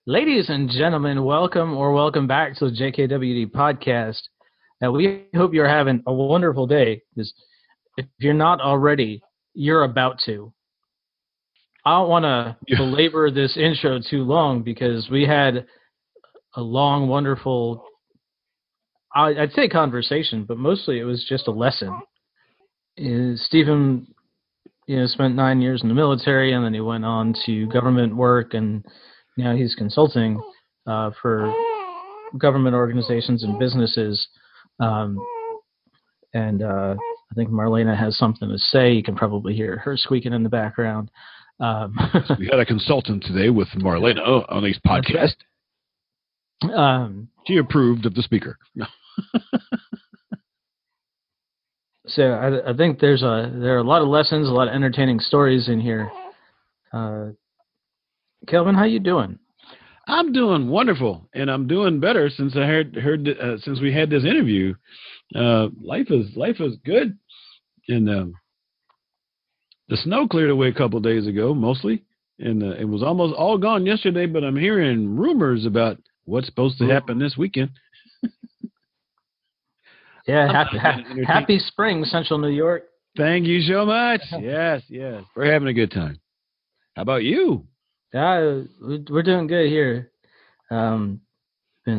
Ladies and gentlemen, welcome back to the JKWD podcast. We hope you're having a wonderful day, because if you're not already, you're about to. I don't want to belabor this intro too long because we had a long, wonderful, I'd say conversation, but mostly it was just a lesson. Stephen, spent 9 years in the military, and then he went on to government work, and now he's consulting for government organizations and businesses. I think Marlena has something to say. You can probably hear her squeaking in the background. We had a consultant today with Marlena on his podcast. She approved of the speaker. So I think there are a lot of lessons, a lot of entertaining stories in here. Kelvin, how you doing? I'm doing wonderful, and I'm doing better since I heard since we had this interview. Life is good, and the snow cleared away a couple of days ago, mostly, and it was almost all gone yesterday. But I'm hearing rumors about what's supposed to happen this weekend. Yeah, happy spring, Central New York. Thank you so much. Yes, we're having a good time. How about you? Yeah, we're doing good here. Been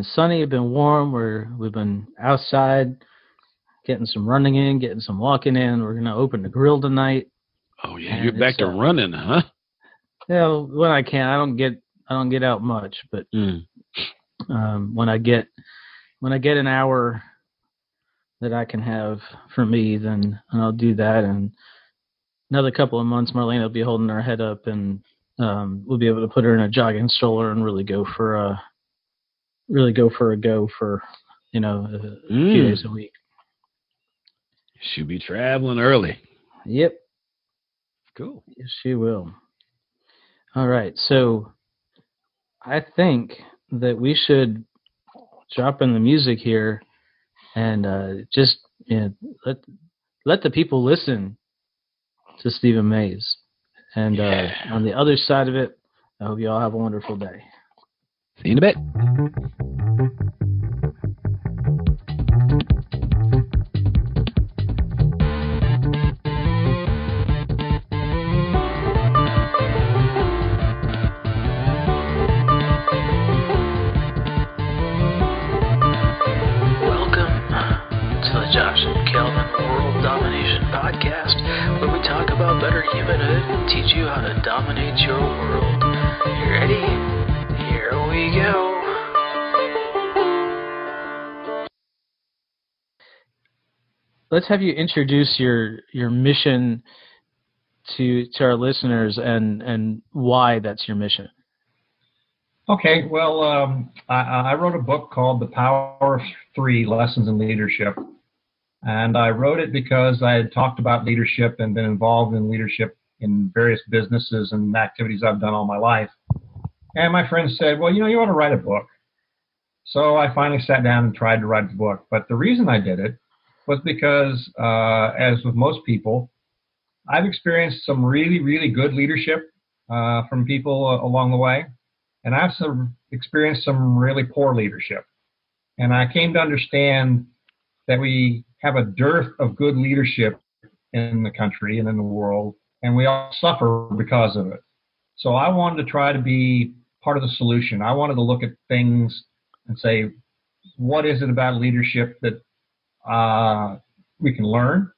sunny, been warm. We've been outside, getting some running in, getting some walking in. We're gonna open the grill tonight. Oh yeah, you're back to running, huh? Yeah, when I can. I don't get out much, but when I get an hour that I can have for me, then I'll do that. And another couple of months, Marlena will be holding her head up, and we'll be able to put her in a jogging stroller and really go for a few days a week. She'll be traveling early. Yep. Cool. Yes, she will. All right. So I think that we should drop in the music here and just let the people listen to Stephen Mays. And on the other side of it, I hope you all have a wonderful day. See you in a bit. Teach you how to dominate your world. You ready? Here we go. Let's have you introduce your mission to our listeners and why that's your mission. Okay, well, I wrote a book called The Power of Three: Lessons in Leadership. And I wrote it because I had talked about leadership and been involved in leadership in various businesses and activities I've done all my life. And my friends said, well, you ought to write a book. So I finally sat down and tried to write the book. But the reason I did it was because, as with most people, I've experienced some really, really good leadership from people along the way. And I've experienced some really poor leadership. And I came to understand that we have a dearth of good leadership in the country and in the world, and we all suffer because of it. So I wanted to try to be part of the solution. I wanted to look at things and say, what is it about leadership that we can learn?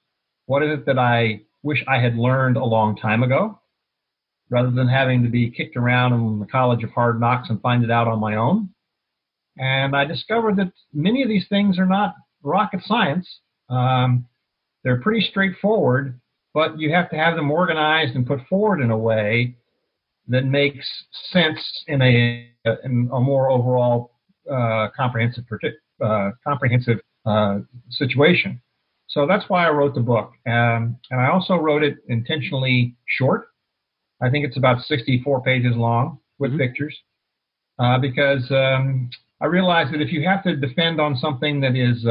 What is it that I wish I had learned a long time ago, rather than having to be kicked around in the College of Hard Knocks and find it out on my own? And I discovered that many of these things are not rocket science. They're pretty straightforward, but you have to have them organized and put forward in a way that makes sense in a more overall comprehensive situation. So that's why I wrote the book. And I also wrote it intentionally short. I think it's about 64 pages long with pictures, because I realized that if you have to defend on something that is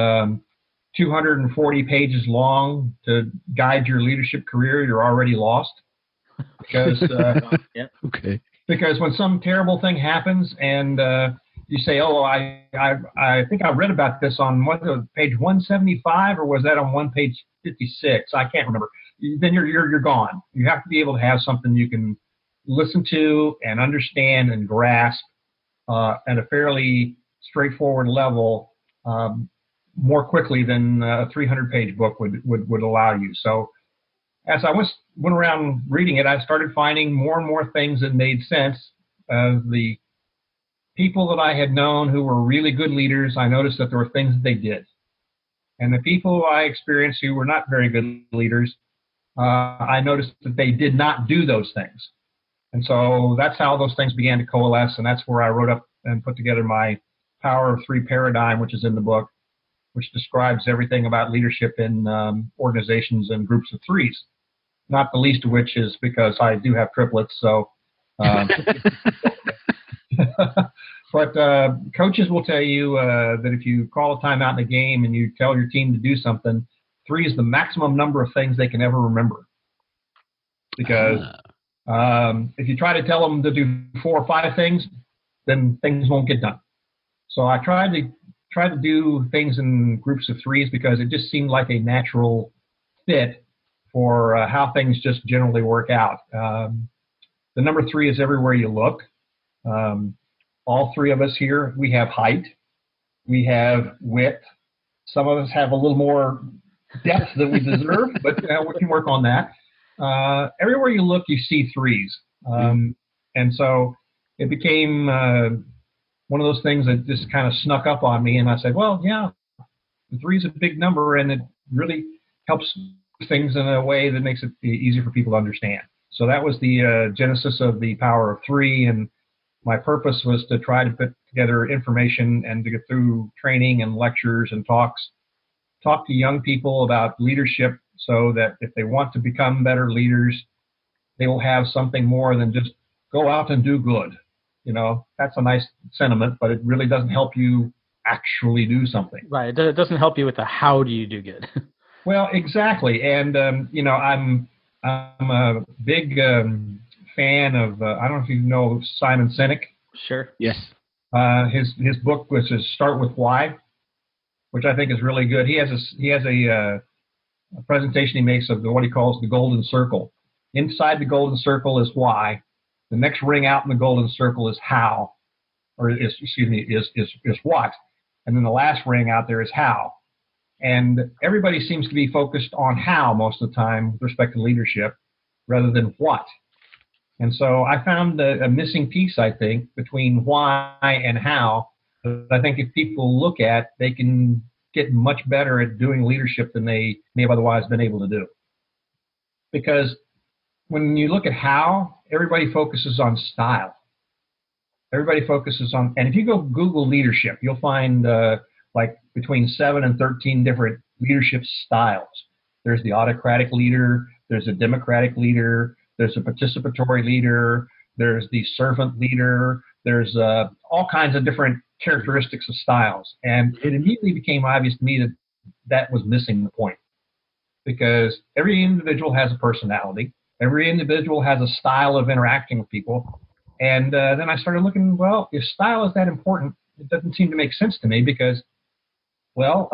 240 pages long to guide your leadership career, you're already lost. Because Okay. Because when some terrible thing happens and you say, "Oh, I think I read about this on page 175, or was that on page 56? I can't remember." Then you're gone. You have to be able to have something you can listen to and understand and grasp at a fairly straightforward level more quickly than a 300-page book would allow you. So as I went around reading it, I started finding more and more things that made sense. The people that I had known who were really good leaders, I noticed that there were things that they did. And the people who I experienced who were not very good leaders, I noticed that they did not do those things. And so that's how those things began to coalesce, and that's where I wrote up and put together my Power of Three paradigm, which is in the book, which describes everything about leadership in organizations and groups of threes, not the least of which is because I do have triplets. So, but coaches will tell you that if you call a timeout in a game and you tell your team to do something, 3 is the maximum number of things they can ever remember. Because if you try to tell them to do 4 or 5 things, then things won't get done. So I tried to do things in groups of 3s because it just seemed like a natural fit for how things just generally work out. The number 3 is everywhere you look. All 3 of us here, we have height, we have width. Some of us have a little more depth than we deserve, but we can work on that. Everywhere you look, you see 3s. And so it became one of those things that just kind of snuck up on me. And I said, well, yeah, the 3 is a big number, and it really helps things in a way that makes it easier for people to understand. So that was the genesis of the Power of 3. And my purpose was to try to put together information and to get through training and lectures and talk to young people about leadership, so that if they want to become better leaders, they will have something more than just go out and do good. You know, that's a nice sentiment, but it really doesn't help you actually do something. Right. It doesn't help you with the how do you do good. Well, exactly. And, I'm a big fan of, I don't know if you know Simon Sinek. Sure. Yes. His book was Start With Why, which I think is really good. He has a presentation he makes of what he calls the golden circle. Inside the golden circle is why. The next ring out in the golden circle is how, is what. And then the last ring out there is how. And everybody seems to be focused on how most of the time with respect to leadership rather than what. And so I found a missing piece, I think, between why and how, that I think if people look at, they can get much better at doing leadership than they may have otherwise been able to do. Because when you look at how, everybody focuses on style. Everybody focuses on, and if you go Google leadership, you'll find like between 7 and 13 different leadership styles. There's the autocratic leader, there's a democratic leader, there's a participatory leader, there's the servant leader, there's all kinds of different characteristics of styles. And it immediately became obvious to me that that was missing the point. Because every individual has a personality. Every individual has a style of interacting with people. And then I started looking, well, if style is that important, it doesn't seem to make sense to me because, well,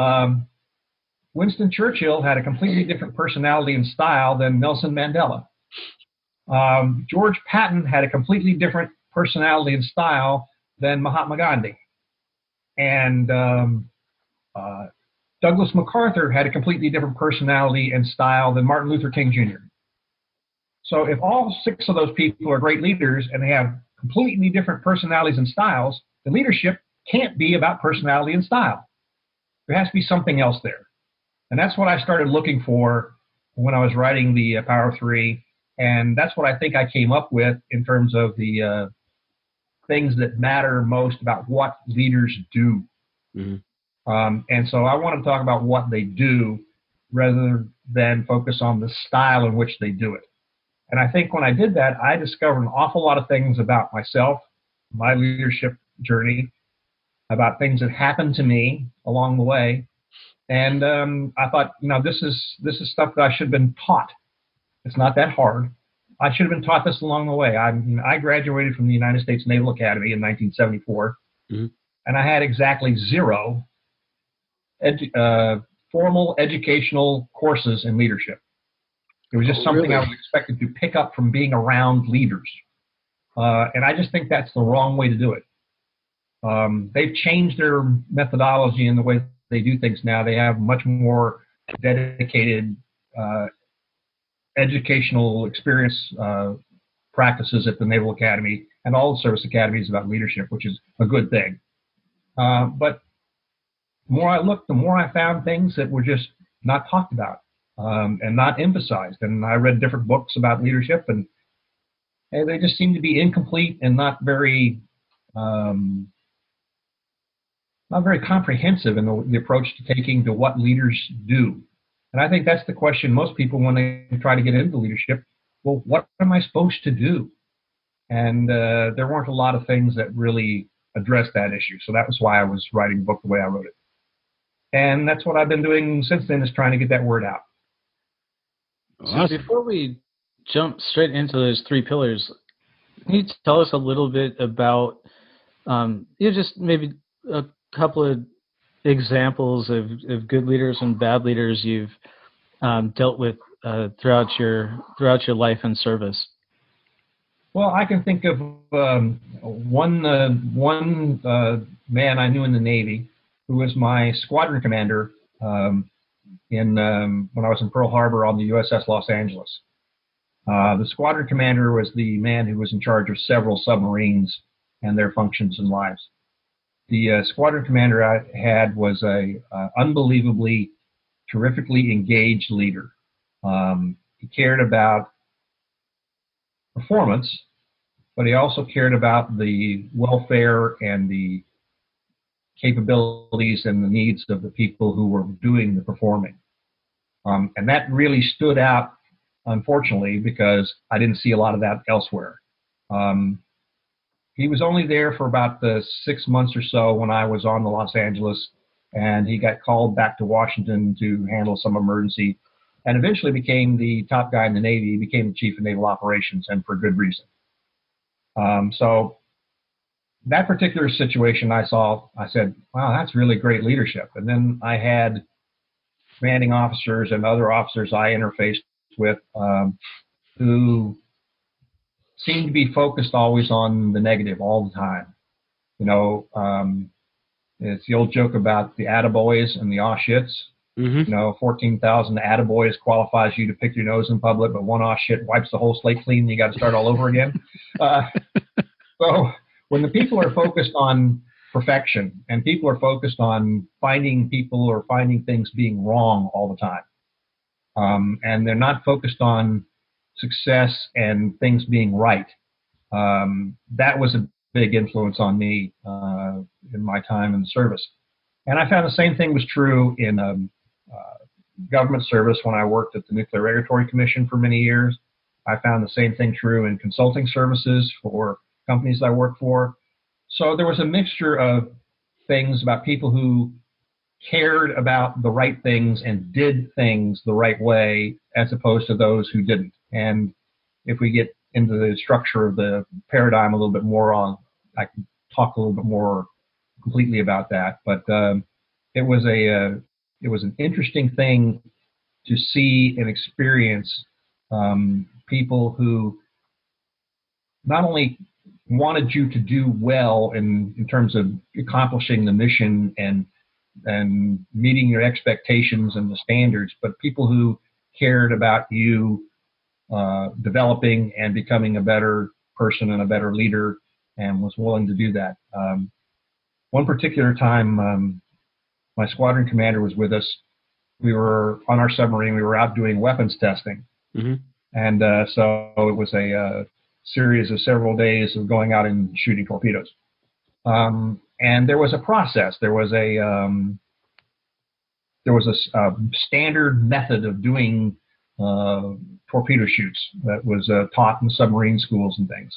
Winston Churchill had a completely different personality and style than Nelson Mandela. George Patton had a completely different personality and style than Mahatma Gandhi. And Douglas MacArthur had a completely different personality and style than Martin Luther King Jr. So if all 6 of those people are great leaders and they have completely different personalities and styles, the leadership can't be about personality and style. There has to be something else there. And that's what I started looking for when I was writing the Power of 3. And that's what I think I came up with in terms of the things that matter most about what leaders do. Mm-hmm. And so I want to talk about what they do rather than focus on the style in which they do it. And I think when I did that, I discovered an awful lot of things about myself, my leadership journey, about things that happened to me along the way. And I thought, this is stuff that I should have been taught. It's not that hard. I should have been taught this along the way. I graduated from the United States Naval Academy in 1974, Mm-hmm. and I had exactly zero formal educational courses in leadership. It was just something really? I was expected to pick up from being around leaders. And I just think that's the wrong way to do it. They've changed their methodology and the way they do things now. They have much more dedicated educational experience practices at the Naval Academy and all the service academies about leadership, which is a good thing. But the more I looked, the more I found things that were just not talked about and not emphasized. And I read different books about leadership, and they just seem to be incomplete and not very comprehensive in the approach to taking to what leaders do. And I think that's the question most people, when they try to get into leadership, well, what am I supposed to do? And there weren't a lot of things that really addressed that issue. So that was why I was writing the book the way I wrote it. And that's what I've been doing since then, is trying to get that word out. So before we jump straight into those three pillars, can you tell us a little bit about, just maybe a couple of examples of good leaders and bad leaders you've dealt with throughout your life and service? Well, I can think of one man I knew in the Navy who was my squadron commander when I was in Pearl Harbor on the USS Los Angeles. The squadron commander was the man who was in charge of several submarines and their functions and lives. The squadron commander I had was a unbelievably, terrifically engaged leader. He cared about performance, but he also cared about the welfare and the capabilities and the needs of the people who were doing the performing. And that really stood out, unfortunately, because I didn't see a lot of that elsewhere. He was only there for about 6 months or so when I was on the Los Angeles, and he got called back to Washington to handle some emergency, and eventually became the top guy in the Navy. He became the chief of naval operations, and for good reason. So that particular situation I said, wow, that's really great leadership. And then I had commanding officers and other officers I interfaced with who seemed to be focused always on the negative all the time. It's the old joke about the attaboys and the aw shits. Mm-hmm. 14,000 attaboys qualifies you to pick your nose in public, but one aw shit wipes the whole slate clean and you got to start all over again. So when the people are focused on perfection and people are focused on finding people or finding things being wrong all the time, and they're not focused on success and things being right, that was a big influence on me in my time in the service. And I found the same thing was true in government service when I worked at the Nuclear Regulatory Commission for many years. I found the same thing true in consulting services for companies I worked for. So there was a mixture of things about people who cared about the right things and did things the right way, as opposed to those who didn't. And if we get into the structure of the paradigm a little bit more I can talk a little bit more completely about that. But it was an interesting thing to see and experience people who not only wanted you to do well in terms of accomplishing the mission and meeting your expectations and the standards, but people who cared about you developing and becoming a better person and a better leader, and was willing to do that. One particular time, my squadron commander was with us. We were on our submarine. We were out doing weapons testing. Mm-hmm. And so it was a series of several days of going out and shooting torpedoes. And there was a process. There was a standard method of doing torpedo shoots that was taught in submarine schools and things.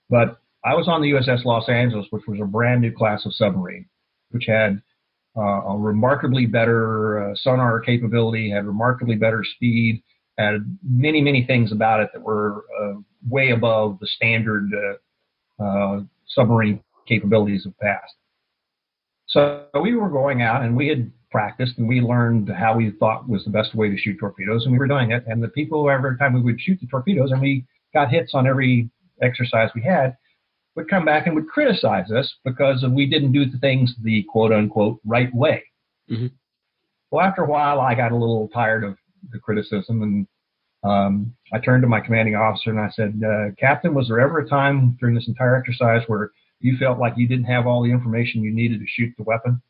But I was on the USS Los Angeles, which was a brand new class of submarine, which had a remarkably better sonar capability, had remarkably better speed, and many things about it that were way above the standard submarine capabilities of the past. So we were going out and we had practiced and we learned how we thought was the best way to shoot torpedoes, and we were doing it. And the people, every time we would shoot the torpedoes and we got hits on every exercise we had, would come back and would criticize us because we didn't do the things the quote unquote right way. Mm-hmm. Well, after a while, I got a little tired of the criticism, and I turned to my commanding officer and I said, Captain, was there ever a time during this entire exercise where you felt like you didn't have all the information you needed to shoot the weapon?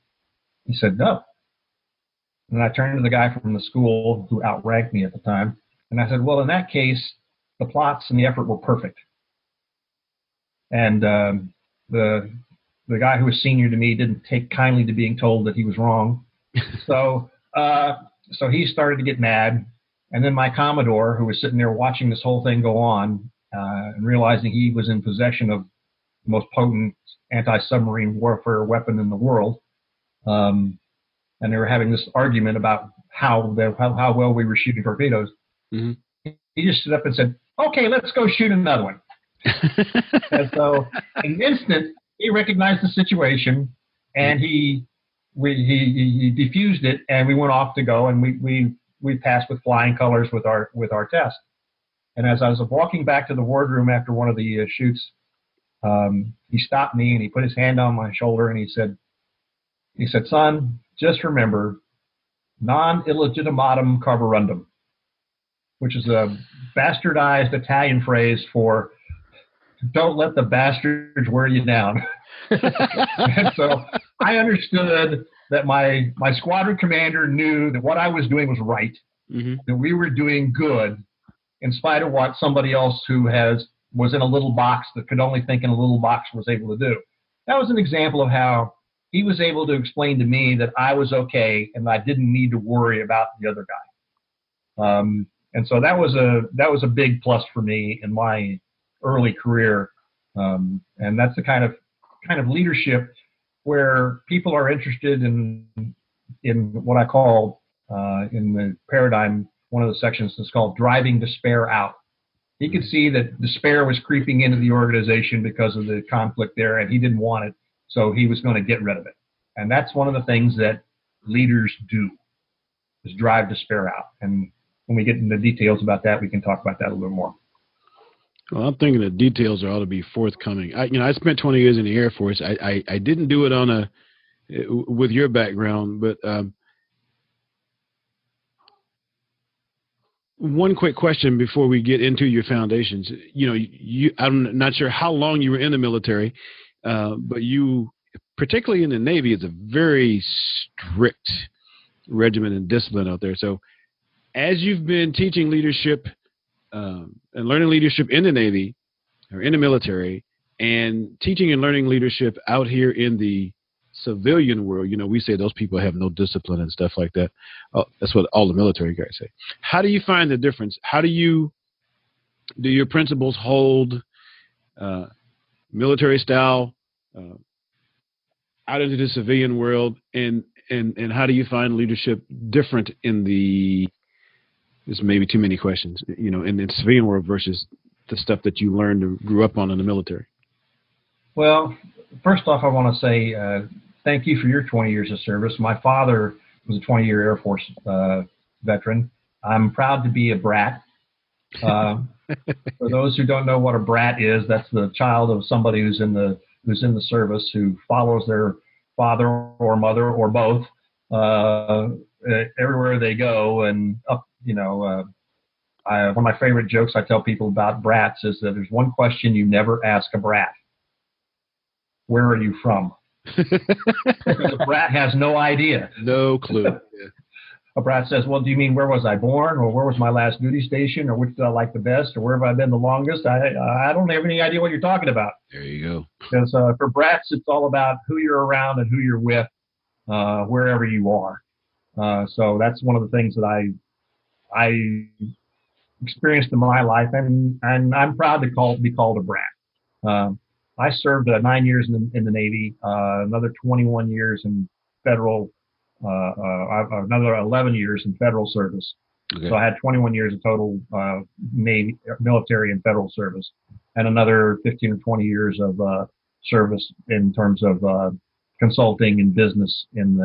He said, no. And I turned to the guy from the school who outranked me at the time, and I said, well, in that case, the plots and the effort were perfect. And the guy who was senior to me didn't take kindly to being told that he was wrong. So he started to get mad. And then my Commodore, who was sitting there watching this whole thing go on and realizing he was in possession of the most potent anti-submarine warfare weapon in the world, and they were having this argument about how well we were shooting torpedoes. Mm-hmm. He just stood up and said, okay, let's go shoot another one. And so in an instant, he recognized the situation, and he diffused it, and we went off to go, and we passed with flying colors with our test. And as I was walking back to the wardroom after one of the shoots, he stopped me and he put his hand on my shoulder and he said, son, just remember, non illegitimatum carborundum, which is a bastardized Italian phrase for don't let the bastards wear you down. And so I understood that my squadron commander knew that what I was doing was right, mm-hmm. that we were doing good in spite of what somebody else who was in a little box that could only think in a little box was able to do. That was an example of how he was able to explain to me that I was okay and I didn't need to worry about the other guy. And so that was a big plus for me in my early career. And that's the kind of leadership where people are interested in what I call in the paradigm, one of the sections is called driving despair out. He could see that despair was creeping into the organization because of the conflict there, and he didn't want it, so he was going to get rid of it. And that's one of the things that leaders do, is drive despair out. And when we get into details about that, we can talk about that a little more. Well, I'm thinking the details ought to be forthcoming. I spent 20 years in the Air Force. I didn't do it with your background, but one quick question before we get into your foundations. I'm not sure how long you were in the military, but you, particularly in the Navy, is a very strict regimen and discipline out there. So as you've been teaching leadership and learning leadership in the Navy or in the military, and teaching and learning leadership out here in the civilian world, we say those people have no discipline and stuff like that. That's what all the military guys say. How do you find the difference? How do your principles hold military style out into the civilian world, and how do you find leadership different in the, this may be too many questions, in the civilian world versus the stuff that you learned or grew up on in the military? Well, first off, I want to say thank you for your 20 years of service. My father was a 20-year Air Force veteran. I'm proud to be a brat. For those who don't know what a brat is, that's the child of somebody who's in the service, who follows their father or mother or both everywhere they go. And one of my favorite jokes I tell people about brats is that there's one question you never ask a brat: where are you from? Because a brat has no idea. No clue. Yeah. A brat says, well, do you mean where was I born, or where was my last duty station, or which did I like the best, or where have I been the longest? I don't have any idea what you're talking about. There you go. Because for brats, it's all about who you're around and who you're with, wherever you are. So that's one of the things that I experienced in my life, and I'm proud to be called a brat. I served 9 years in the Navy, another 21 years in federal, another 11 years in federal service. Okay. So I had 21 years of total Navy, military, and federal service, and another 15 or 20 years of service in terms of consulting and business in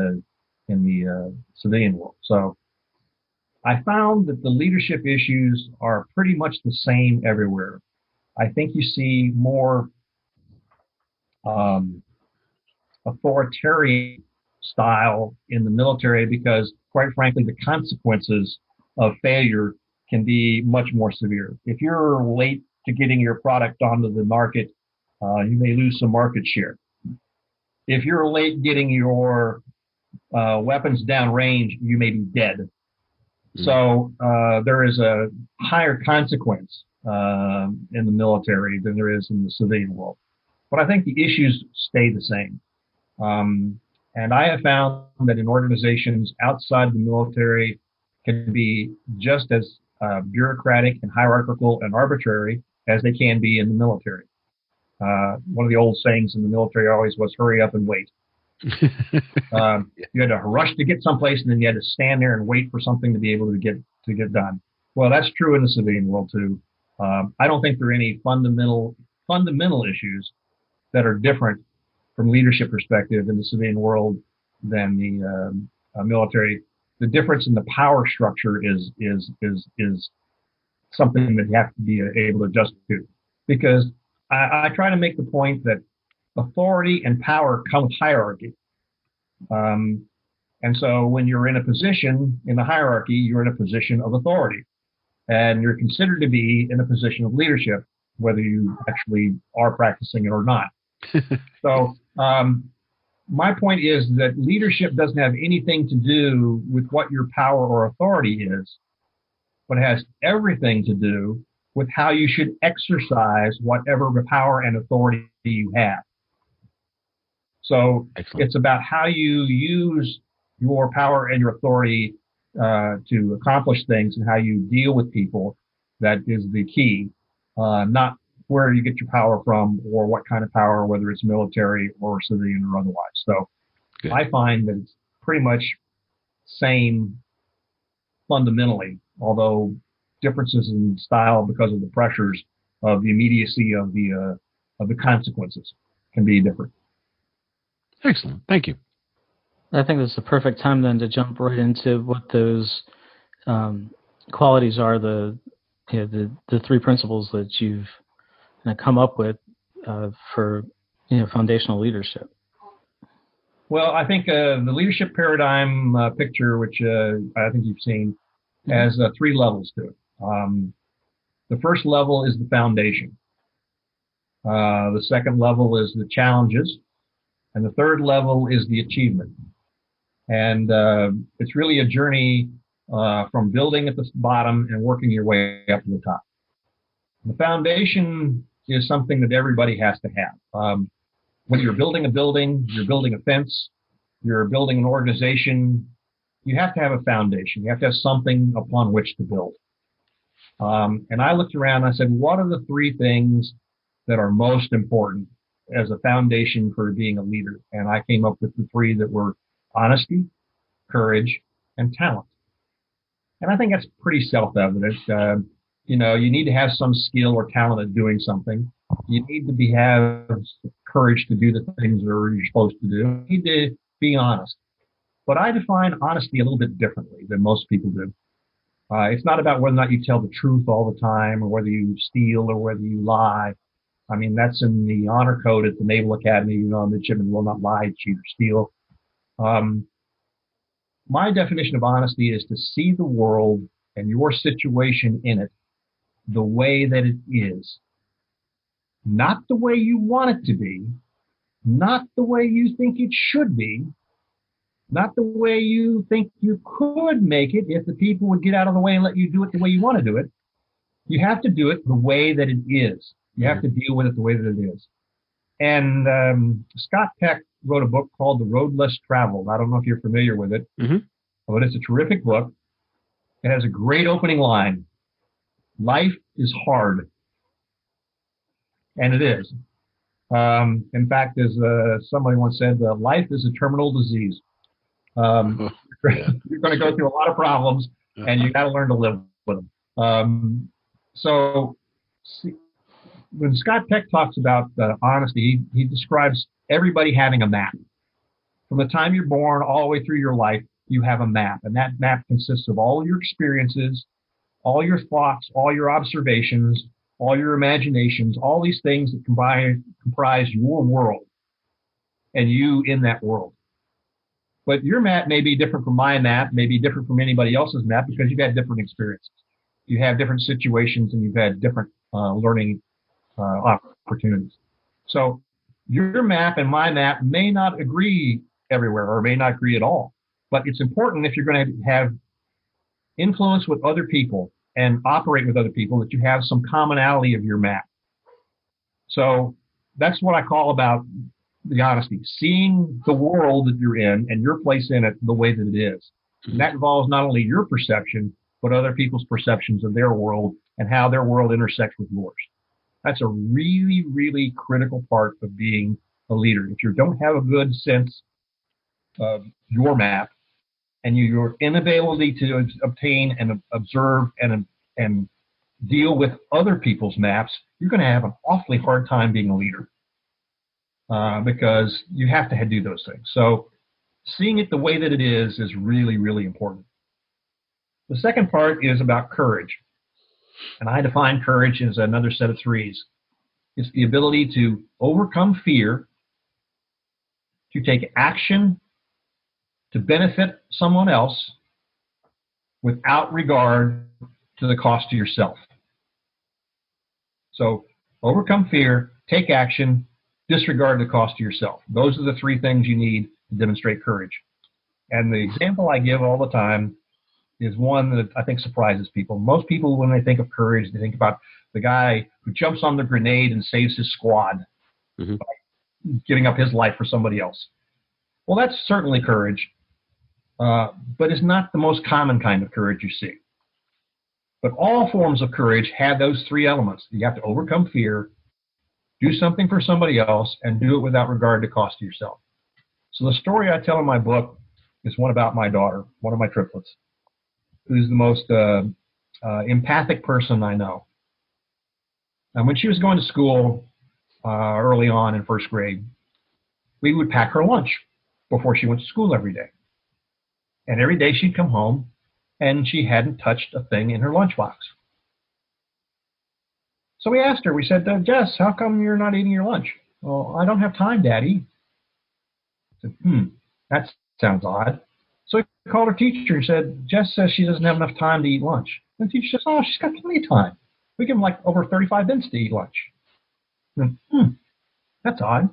the civilian world. So I found that the leadership issues are pretty much the same everywhere. I think you see more authoritarian style in the military because, quite frankly, the consequences of failure can be much more severe. If you're late to getting your product onto the market, you may lose some market share. If you're late getting your weapons downrange, you may be dead. So there is a higher consequence in the military than there is in the civilian world. But I think the issues stay the same. And I have found that in organizations outside the military can be just as bureaucratic and hierarchical and arbitrary as they can be in the military. One of the old sayings in the military always was hurry up and wait. You had to rush to get someplace, and then you had to stand there and wait for something to be able to get done. Well, that's true in the civilian world too. I don't think there are any fundamental issues that are different from leadership perspective in the civilian world than the military. The difference in the power structure is something that you have to be able to adjust to, because I try to make the point that authority and power come with hierarchy. And so when you're in a position in the hierarchy, you're in a position of authority, and you're considered to be in a position of leadership, whether you actually are practicing it or not. So my point is that leadership doesn't have anything to do with what your power or authority is, but it has everything to do with how you should exercise whatever power and authority you have. So Excellent. It's about how you use your power and your authority to accomplish things, and how you deal with people. That is the key, not where you get your power from or what kind of power, whether it's military or civilian or otherwise. So Good. I find that it's pretty much same fundamentally, although differences in style because of the pressures of the immediacy of the consequences can be different. Excellent. Thank you. I think that's the perfect time then to jump right into what those qualities are, the three principles that you've come up with for foundational leadership. Well, I think the leadership paradigm picture, which I think you've seen, has three levels to it. The first level is the foundation. The second level is the challenges. And the third level is the achievement. And it's really a journey from building at the bottom and working your way up to the top. The foundation is something that everybody has to have. When you're building a building, you're building a fence, you're building an organization, you have to have a foundation. You have to have something upon which to build. And I looked around and I said, what are the three things that are most important as a foundation for being a leader? And I came up with the three that were honesty, courage, and talent. And I think that's pretty self-evident. You need to have some skill or talent at doing something. You need to have courage to do the things that you're supposed to do. You need to be honest. But I define honesty a little bit differently than most people do. It's not about whether or not you tell the truth all the time, or whether you steal, or whether you lie. I mean, that's in the honor code at the Naval Academy. Midshipmen will not lie, cheat, or steal. My definition of honesty is to see the world and your situation in it the way that it is. Not the way you want it to be, not the way you think it should be, not the way you think you could make it if the people would get out of the way and let you do it the way you want to do it. You have to do it the way that it is. You have to deal with it the way that it is. And Scott Peck wrote a book called The Road Less Traveled. I don't know if you're familiar with it, but it's a terrific book. It has a great opening line. Life is hard. And it is. In fact, as somebody once said, life is a terminal disease. You're going to go through a lot of problems, and you got to learn to live with them. So when Scott Peck talks about honesty, he describes everybody having a map. From the time you're born all the way through your life, you have a map, and that map consists of all your experiences, all your thoughts, all your observations, all your imaginations, all these things that comprise your world and you in that world. But your map may be different from my map, may be different from anybody else's map because you've had different experiences. You have different situations and you've had different learning opportunities. So your map and my map may not agree everywhere or may not agree at all. But it's important if you're going to have influence with other people and operate with other people that you have some commonality of your map. So that's what I call about the honesty, seeing the world that you're in and your place in it the way that it is. And that involves not only your perception, but other people's perceptions of their world and how their world intersects with yours. That's a really, really critical part of being a leader. If you don't have a good sense of your map and your inability to obtain and observe and deal with other people's maps, you're going to have an awfully hard time being a leader because you have to do those things. So seeing it the way that it is really, really important. The second part is about courage. And I define courage as another set of threes. It's the ability to overcome fear, to take action to benefit someone else without regard to the cost to yourself. So overcome fear, take action, disregard the cost to yourself. Those are the three things you need to demonstrate courage. And the example I give all the time is one that I think surprises people. Most people, when they think of courage, they think about the guy who jumps on the grenade and saves his squad, by giving up his life for somebody else. Well, that's certainly courage, but it's not the most common kind of courage you see. But all forms of courage have those three elements. You have to overcome fear, do something for somebody else, and do it without regard to cost to yourself. So the story I tell in my book is one about my daughter, one of my triplets, who's the most empathic person I know. And when she was going to school early on in first grade, we would pack her lunch before she went to school every day. And every day she'd come home and she hadn't touched a thing in her lunchbox. So we asked her, we said, Jess, how come you're not eating your lunch? Well, I don't have time, Daddy. I said, that sounds odd. So we called her teacher and said, Jess says she doesn't have enough time to eat lunch. And the teacher says, oh, she's got plenty of time. We give them like over 35 minutes to eat lunch. And, that's odd.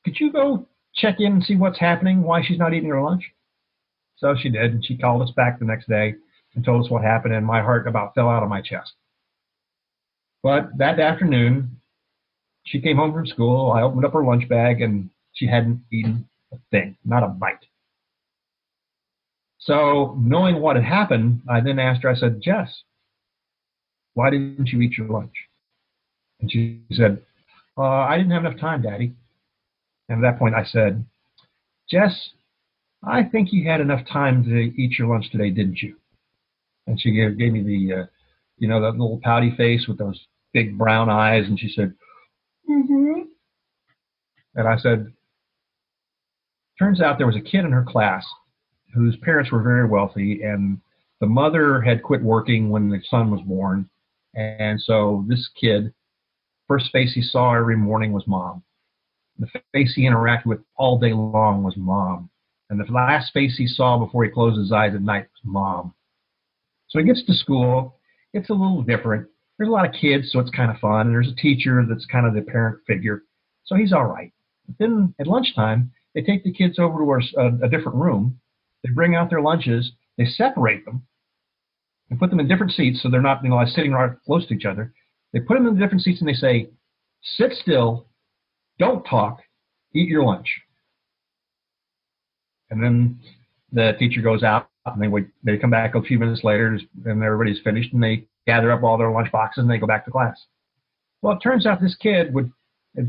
Could you go check in and see what's happening, why she's not eating her lunch? So she did, and she called us back the next day and told us what happened, and my heart about fell out of my chest. But that afternoon, she came home from school. I opened up her lunch bag, and she hadn't eaten a thing, not a bite. So knowing what had happened, I then asked her, I said, Jess, why didn't you eat your lunch? And she said, I didn't have enough time, Daddy. And at that point I said, Jess, I think you had enough time to eat your lunch today, didn't you? And she gave me the, that little pouty face with those big brown eyes. And she said, mm-hmm. And I said, turns out there was a kid in her class whose parents were very wealthy, and the mother had quit working when the son was born. And so this kid, first face he saw every morning was Mom. The face he interacted with all day long was Mom. And the last face he saw before he closed his eyes at night was Mom. So he gets to school. It's a little different. There's a lot of kids, so it's kind of fun. And there's a teacher that's kind of the parent figure. So he's all right. But then at lunchtime, they take the kids over to a different room. They bring out their lunches. They separate them and put them in different seats so they're not sitting right close to each other. They put them in different seats and they say, sit still, don't talk, eat your lunch. And then the teacher goes out and they come back a few minutes later and everybody's finished and they gather up all their lunch boxes and they go back to class. Well, it turns out this kid would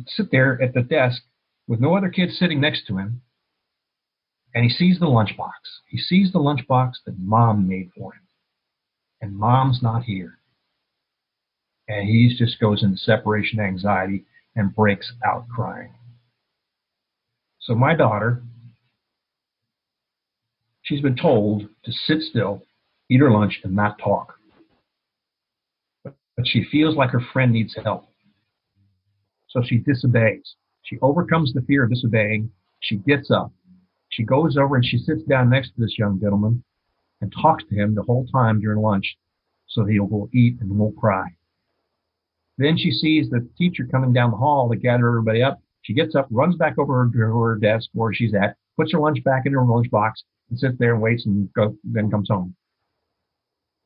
sit there at the desk with no other kids sitting next to him, and he sees the lunchbox. He sees the lunchbox that Mom made for him. and Mom's not here. And he just goes into separation anxiety and breaks out crying. So my daughter, she's been told to sit still, eat her lunch, and not talk. But she feels like her friend needs help. So she disobeys. She overcomes the fear of disobeying. She gets up. She goes over and she sits down next to this young gentleman and talks to him the whole time during lunch so he will eat and won't cry. Then she sees the teacher coming down the hall to gather everybody up. She gets up, runs back over to her desk where she's at, puts her lunch back in her lunchbox, and sits there and waits and then comes home.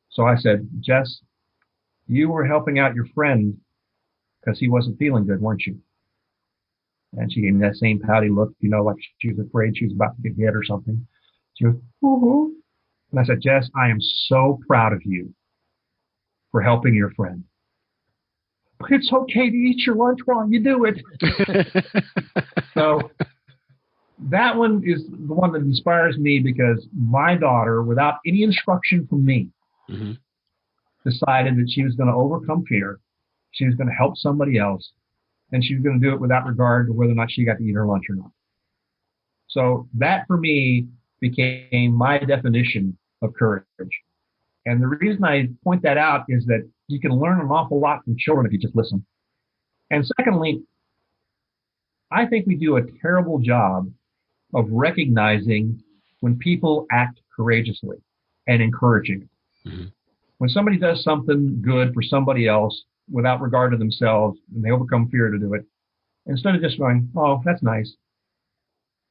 So I said, Jess, you were helping out your friend because he wasn't feeling good, weren't you? And she gave me that same pouty look, like she was afraid she was about to get hit or something. She goes, woo-hoo. And I said, Jess, I am so proud of you for helping your friend. But it's okay to eat your lunch while you do it. So that one is the one that inspires me because my daughter, without any instruction from me, decided that she was going to overcome fear. She was going to help somebody else. And she was going to do it without regard to whether or not she got to eat her lunch or not. So that, for me, became my definition of courage. And the reason I point that out is that you can learn an awful lot from children if you just listen. And secondly, I think we do a terrible job of recognizing when people act courageously and encouraging it. When somebody does something good for somebody else without regard to themselves and they overcome fear to do it, instead of just going, oh, that's nice,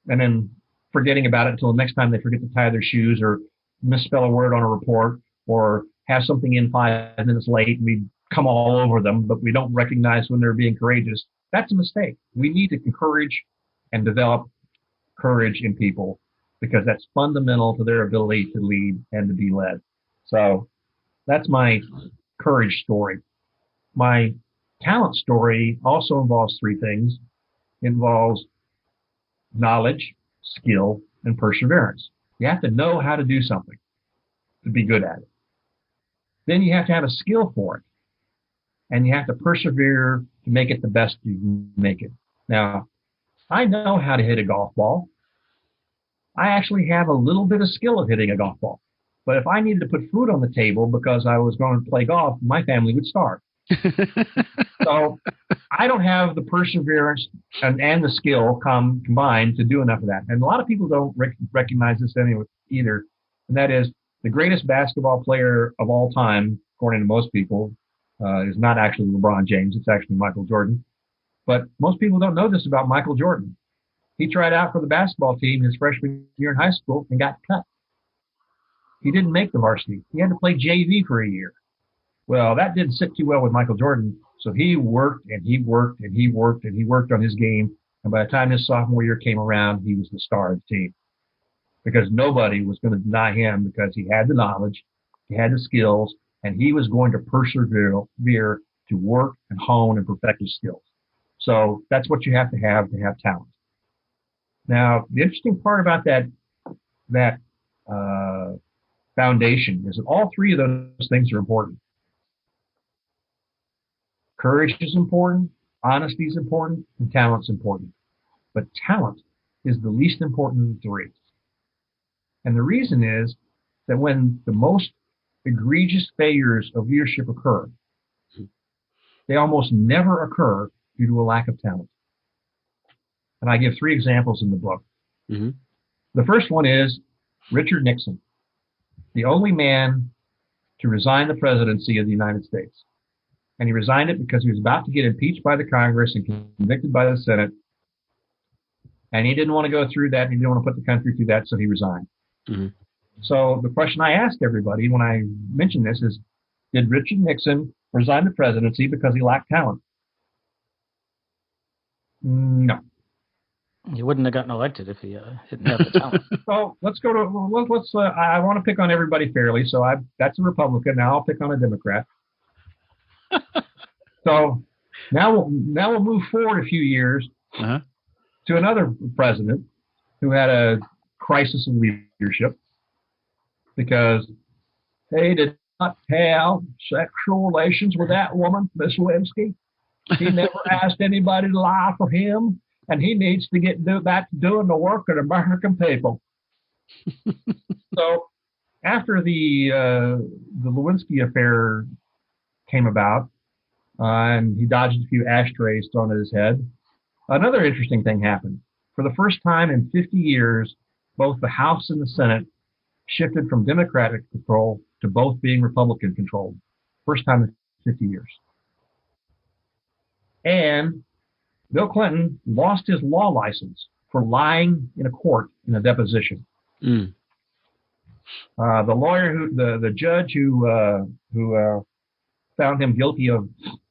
and then forgetting about it until the next time they forget to tie their shoes or misspell a word on a report or have something in 5 minutes late and we come all over them, but we don't recognize when they're being courageous, that's a mistake. We need to encourage and develop courage in people because that's fundamental to their ability to lead and to be led. So that's my courage story. My talent story also involves three things. It involves knowledge, skill, and perseverance. You have to know how to do something to be good at it. Then you have to have a skill for it. And you have to persevere to make it the best you can make it. Now, I know how to hit a golf ball. I actually have a little bit of skill at hitting a golf ball. But if I needed to put food on the table because I was going to play golf, my family would starve. So I don't have the perseverance and the skill combined to do enough of that. And a lot of people don't recognize this anyway either. And that is the greatest basketball player of all time, according to most people, is not actually LeBron James. It's actually Michael Jordan. But most people don't know this about Michael Jordan. He tried out for the basketball team his freshman year in high school and got cut. He didn't make the varsity. He had to play JV for a year. Well, that didn't sit too well with Michael Jordan, so he worked and he worked and he worked and he worked on his game. And by the time his sophomore year came around, he was the star of the team because nobody was going to deny him because he had the knowledge, he had the skills, and he was going to persevere to work and hone and perfect his skills. So that's what you have to have talent. Now, the interesting part about that foundation is that all three of those things are important. Courage is important, honesty is important, and talent's important. But talent is the least important of the three. And the reason is that when the most egregious failures of leadership occur, they almost never occur due to a lack of talent. And I give three examples in the book. The first one is Richard Nixon, the only man to resign the presidency of the United States. And he resigned it because he was about to get impeached by the Congress and convicted by the Senate. And he didn't want to go through that. And he didn't want to put the country through that, so he resigned. So the question I ask everybody when I mention this is, did Richard Nixon resign the presidency because he lacked talent? No. He wouldn't have gotten elected if he didn't have the talent. So let's go to, I want to pick on everybody fairly. So that's a Republican. Now I'll pick on a Democrat. So now we'll move forward a few years to another president who had a crisis of leadership because, hey, did have sexual relations with that woman, Miss Lewinsky. He never asked anybody to lie for him, and he needs to get back to doing the work of the American people. So after the Lewinsky affair came about, and he dodged a few ashtrays thrown at his head, another interesting thing happened. For the first time in 50 years, both the House and the Senate shifted from Democratic control to both being Republican controlled. First time in 50 years. And Bill Clinton lost his law license for lying in a court in a deposition. Mm. The lawyer, the judge who found him guilty of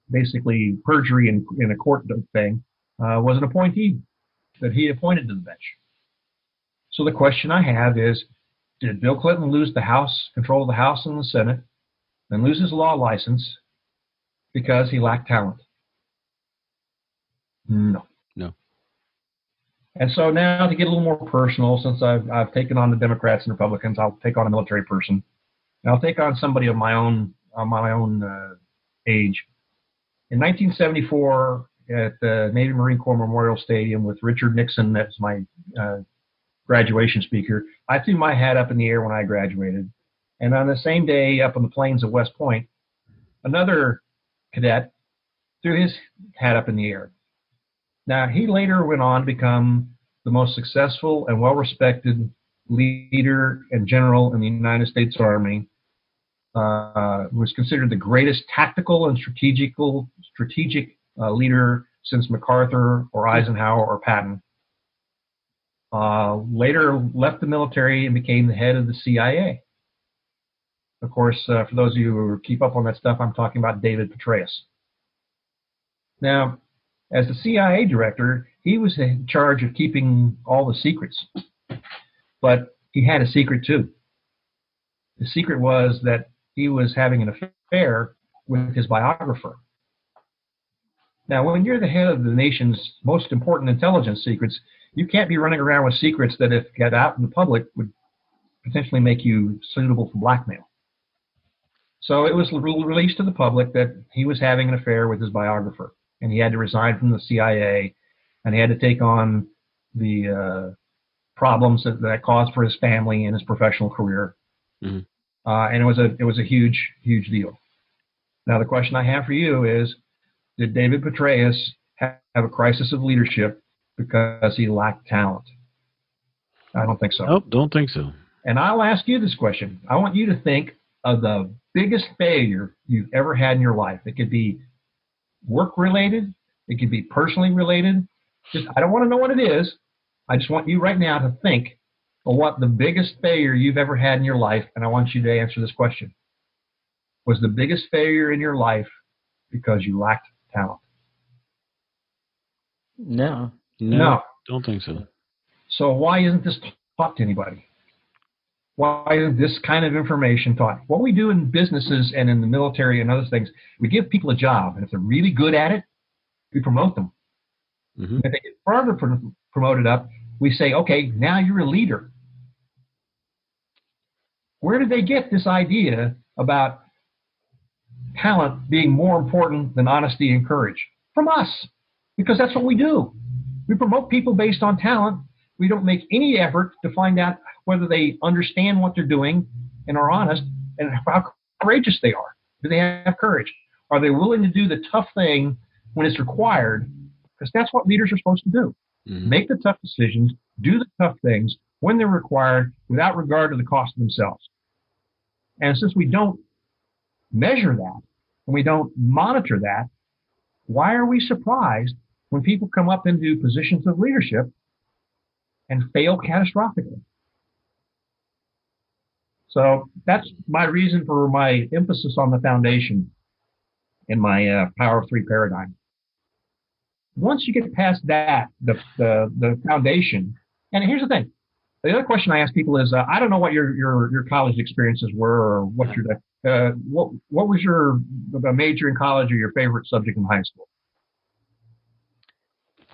basically perjury in a court thing, was an appointee that he appointed to the bench. So the question I have is, did Bill Clinton lose the House, control of the House and the Senate, and lose his law license because he lacked talent? No. And so now, to get a little more personal, since I've taken on the Democrats and Republicans, I'll take on a military person, and I'll take on somebody of my own age. In 1974, at the Navy Marine Corps Memorial Stadium with Richard Nixon as my graduation speaker, I threw my hat up in the air when I graduated. And on the same day, up on the plains of West Point, another cadet threw his hat up in the air. Now, he later went on to become the most successful and well-respected leader and general in the United States Army, was considered the greatest tactical and strategic leader since MacArthur or Eisenhower or Patton. Later left the military and became the head of the CIA. Of course, for those of you who keep up on that stuff, I'm talking about David Petraeus. Now, as the CIA director, he was in charge of keeping all the secrets. But he had a secret too. The secret was that he was having an affair with his biographer. Now, when you're the head of the nation's most important intelligence secrets, you can't be running around with secrets that, if get out in the public, would potentially make you suitable for blackmail. So it was released to the public that he was having an affair with his biographer, and he had to resign from the CIA, and he had to take on the problems that caused for his family and his professional career. Mm-hmm. And it was a huge, huge deal. Now, the question I have for you is, did David Petraeus have a crisis of leadership because he lacked talent? I don't think so. Nope, don't think so. And I'll ask you this question. I want you to think of the biggest failure you've ever had in your life. It could be work-related. It could be personally related. I don't want to know what it is. I just want you right now to think of what the biggest failure you've ever had in your life, and I want you to answer this question. Was the biggest failure in your life because you lacked talent? No. Don't think so. So why isn't this taught to anybody? Why isn't this kind of information taught? What we do in businesses and in the military and other things, we give people a job, and if they're really good at it, we promote them. Mm-hmm. If they get further promoted up, we say, okay, now you're a leader. Where did they get this idea about talent being more important than honesty and courage? From us, because that's what we do. We promote people based on talent. We don't make any effort to find out whether they understand what they're doing and are honest, and how courageous they are. Do they have courage? Are they willing to do the tough thing when it's required? Because that's what leaders are supposed to do. Mm-hmm. Make the tough decisions, do the tough things when they're required without regard to the cost of themselves. And since we don't measure that and we don't monitor that, why are we surprised when people come up into positions of leadership and fail catastrophically? So that's my reason for my emphasis on the foundation in my Power of Three paradigm. Once you get past that, the foundation, and here's the thing. The other question I ask people is, I don't know what your college experiences were, or what was your major in college or your favorite subject in high school?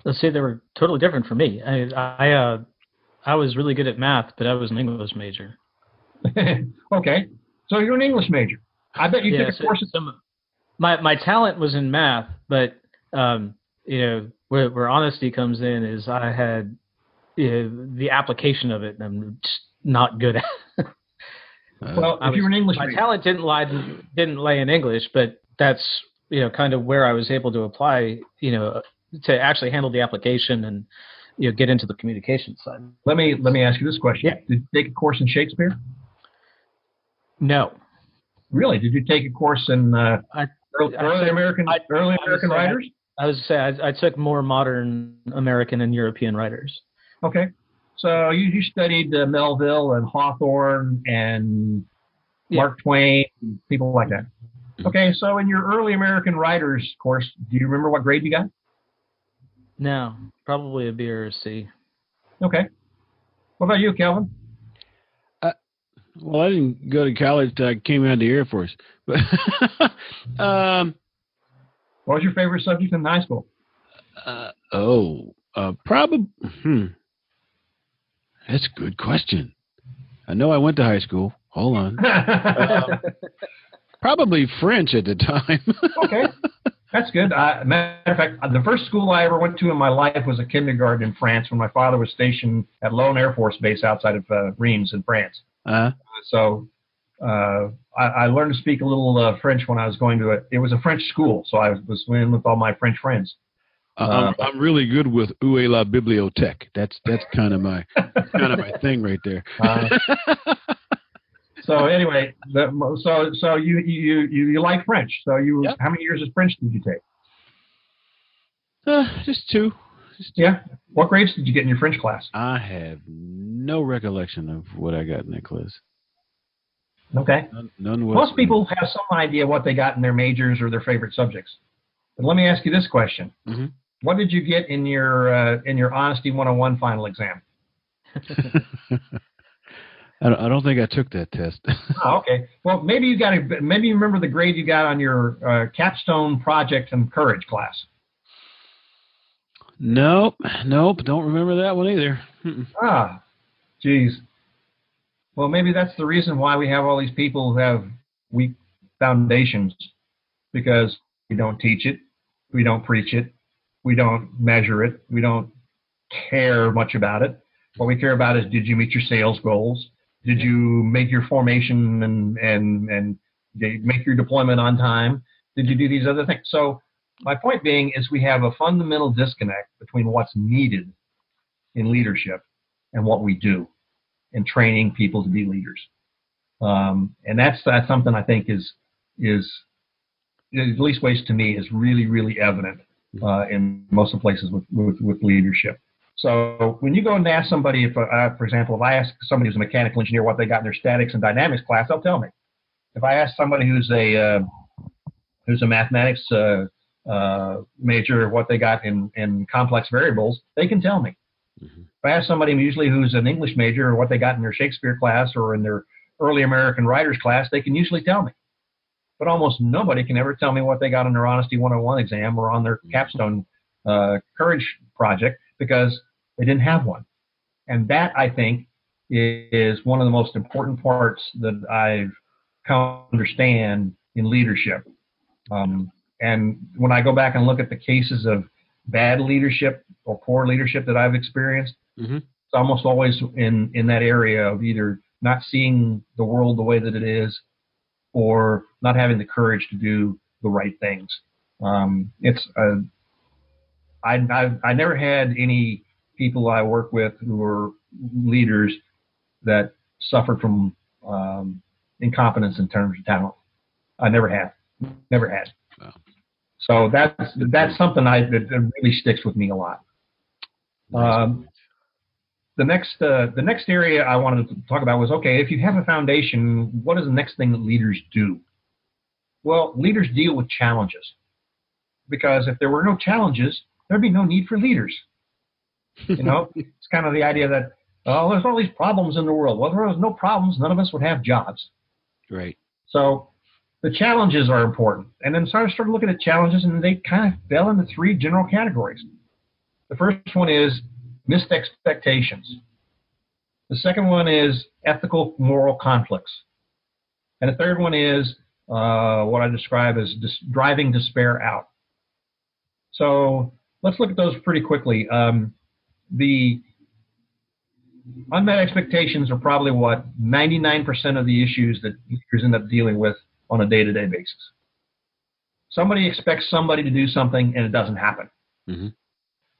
Let's say they were totally different for me. I was really good at math, but I was an English major. Okay, so you're an English major. I bet you Yeah, took a course. My talent was in math, but where honesty comes in is I had the application of it, and I'm just not good at. Well, if you were an English my major. talent didn't lay in English, but that's kind of where I was able to apply to actually handle the application and get into the communication side. Let me ask you this question. Yeah. Did you take a course in Shakespeare? No. Really? Did you take a course in early American writers? I was say I took more modern American and European writers. Okay. So you studied Melville and Hawthorne and Mark Twain, and people like that. Okay, so in your early American writers course, do you remember what grade you got? No, probably a B or a C. Okay. What about you, Kelvin? Well, I didn't go to college till I came out of the Air Force. But what was your favorite subject in high school? Probably. That's a good question. I know I went to high school. Hold on. Probably French at the time. Okay. That's good. Matter of fact, the first school I ever went to in my life was a kindergarten in France when my father was stationed at Lone Air Force Base outside of Reims in France. So I learned to speak a little French when I was going to it. It was a French school, so I was in with all my French friends. I'm really good with où est la bibliothèque. That's kind of my thing right there. So anyway, so you like French. So Yep. How many years of French did you take? Just two. Yeah. What grades did you get in your French class? I have no recollection of what I got in that class. Okay. None Most people have some idea what they got in their majors or their favorite subjects. But let me ask you this question. Mm-hmm. What did you get in your Honesty 101 final exam? I don't think I took that test. Oh, okay. Well, maybe you remember the grade you got on your capstone project and courage class. Nope. Don't remember that one either. Mm-mm. Geez. Well, maybe that's the reason why we have all these people who have weak foundations, because we don't teach it, we don't preach it, we don't measure it, we don't care much about it. What we care about is, did you meet your sales goals? Did you make your formation and make your deployment on time? Did you do these other things? So my point being is we have a fundamental disconnect between what's needed in leadership and what we do in training people to be leaders. And that's something I think is at least ways to me is really, really evident in most of the places with leadership. So when you go and ask somebody, for example, if I ask somebody who's a mechanical engineer what they got in their statics and dynamics class, they'll tell me. If I ask somebody who's a mathematics major what they got in complex variables, they can tell me. Mm-hmm. If I ask somebody usually who's an English major or what they got in their Shakespeare class or in their early American writers class, they can usually tell me. But almost nobody can ever tell me what they got in their Honesty 101 exam or on their capstone courage project, because they didn't have one. And that, I think, is one of the most important parts that I've come to understand in leadership. And when I go back and look at the cases of bad leadership or poor leadership that I've experienced, mm-hmm. It's almost always in that area of either not seeing the world the way that it is or not having the courage to do the right things. I never had any people I work with who were leaders that suffered from incompetence in terms of talent. I never had. Wow. So that's something that really sticks with me a lot. The next area I wanted to talk about was, okay, if you have a foundation, what is the next thing that leaders do? Well, leaders deal with challenges, because if there were no challenges, there'd be no need for leaders. It's kind of the idea that, there's all these problems in the world. Well, if there was no problems, none of us would have jobs. Right. So the challenges are important. And then so I started looking at challenges, and they kind of fell into three general categories. The first one is missed expectations. The second one is ethical, moral conflicts. And the third one is what I describe as driving despair out. So let's look at those pretty quickly. The unmet expectations are probably 99% of the issues that leaders end up dealing with on a day-to-day basis. Somebody expects somebody to do something and it doesn't happen. Mm-hmm.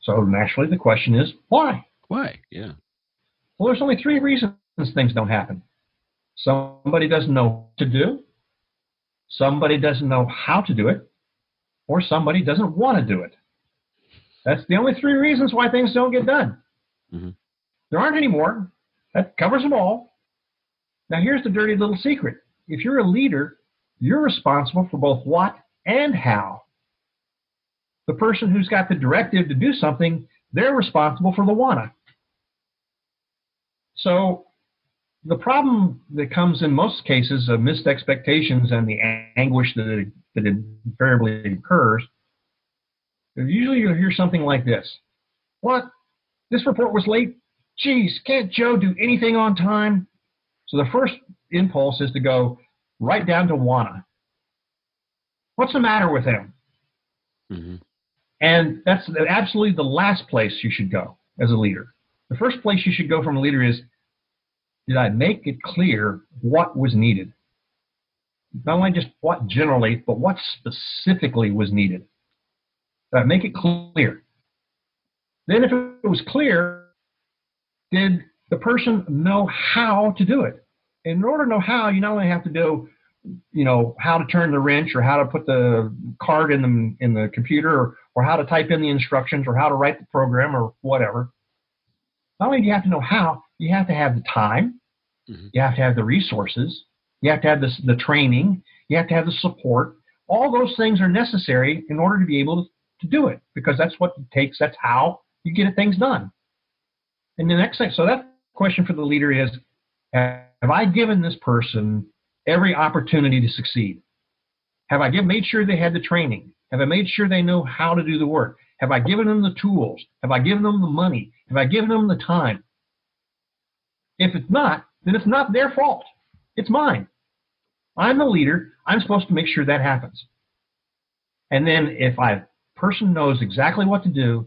So naturally the question is, why? Why? Yeah. Well, there's only 3 reasons things don't happen. Somebody doesn't know what to do, somebody doesn't know how to do it, or somebody doesn't want to do it. That's the only 3 reasons why things don't get done. Mm-hmm. There aren't any more. That covers them all. Now here's the dirty little secret. If you're a leader, you're responsible for both what and how. The person who's got the directive to do something, they're responsible for the wanna. So the problem that comes in most cases of missed expectations and the anguish that invariably occurs, usually you'll hear something like this. What? This report was late? Geez, can't Joe do anything on time? So the first impulse is to go right down to wanna. What's the matter with him? Mm-hmm. And that's absolutely the last place you should go as a leader. The first place you should go from a leader is, did I make it clear what was needed? Not only just what generally, but what specifically was needed. Did I make it clear? Then if it was clear, did the person know how to do it? In order to know how, you not only have to know, how to turn the wrench or how to put the card in the computer or how to type in the instructions or how to write the program or whatever. Not only do you have to know how, you have to have the time, mm-hmm. You have to have the resources, you have to have the training, you have to have the support. All those things are necessary in order to be able to do it, because that's what it takes. That's how you get things done. And the next thing, so that question for the leader is, have I given this person every opportunity to succeed? Have I made sure they had the training? Have I made sure they know how to do the work? Have I given them the tools? Have I given them the money? Have I given them the time? If it's not, then it's not their fault. It's mine. I'm the leader. I'm supposed to make sure that happens. And then if a person knows exactly what to do,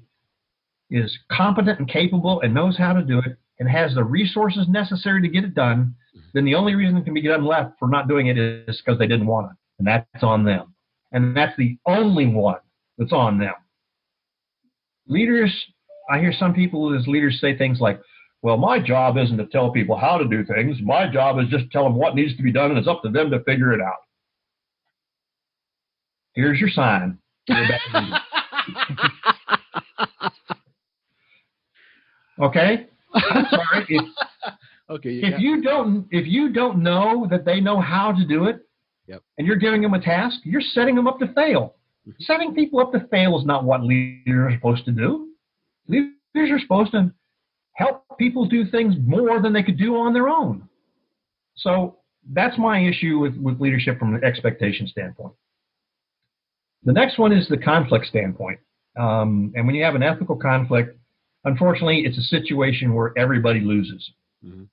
is competent and capable and knows how to do it and has the resources necessary to get it done, then the only reason it can be done left for not doing it is because they didn't want it. And that's on them. And that's the only one that's on them. Leaders, I hear some people as leaders say things like, well, my job isn't to tell people how to do things. My job is just to tell them what needs to be done, and it's up to them to figure it out. Here's your sign. Okay? I'm sorry. If you don't know that they know how to do it, yep. And you're giving them a task, you're setting them up to fail. Mm-hmm. Setting people up to fail is not what leaders are supposed to do. Leaders are supposed to help people do things more than they could do on their own. So that's my issue with leadership from an expectation standpoint. The next one is the conflict standpoint. And when you have an ethical conflict, unfortunately, it's a situation where everybody loses. Mm-hmm.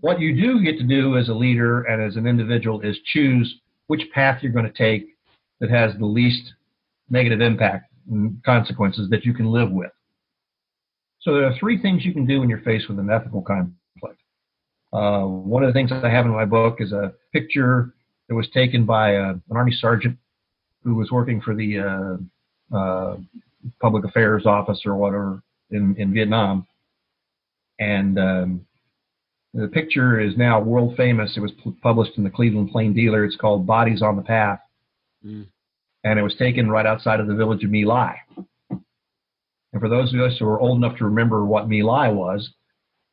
What you do get to do as a leader and as an individual is choose which path you're going to take that has the least negative impact and consequences that you can live with. So there are 3 things you can do when you're faced with an ethical conflict. One of the things that I have in my book is a picture that was taken by an Army sergeant who was working for the public affairs office or whatever in Vietnam. And the picture is now world famous. It was published in the Cleveland Plain Dealer. It's called Bodies on the Path. Mm. And it was taken right outside of the village of My Lai. And for those of us who are old enough to remember what My Lai was,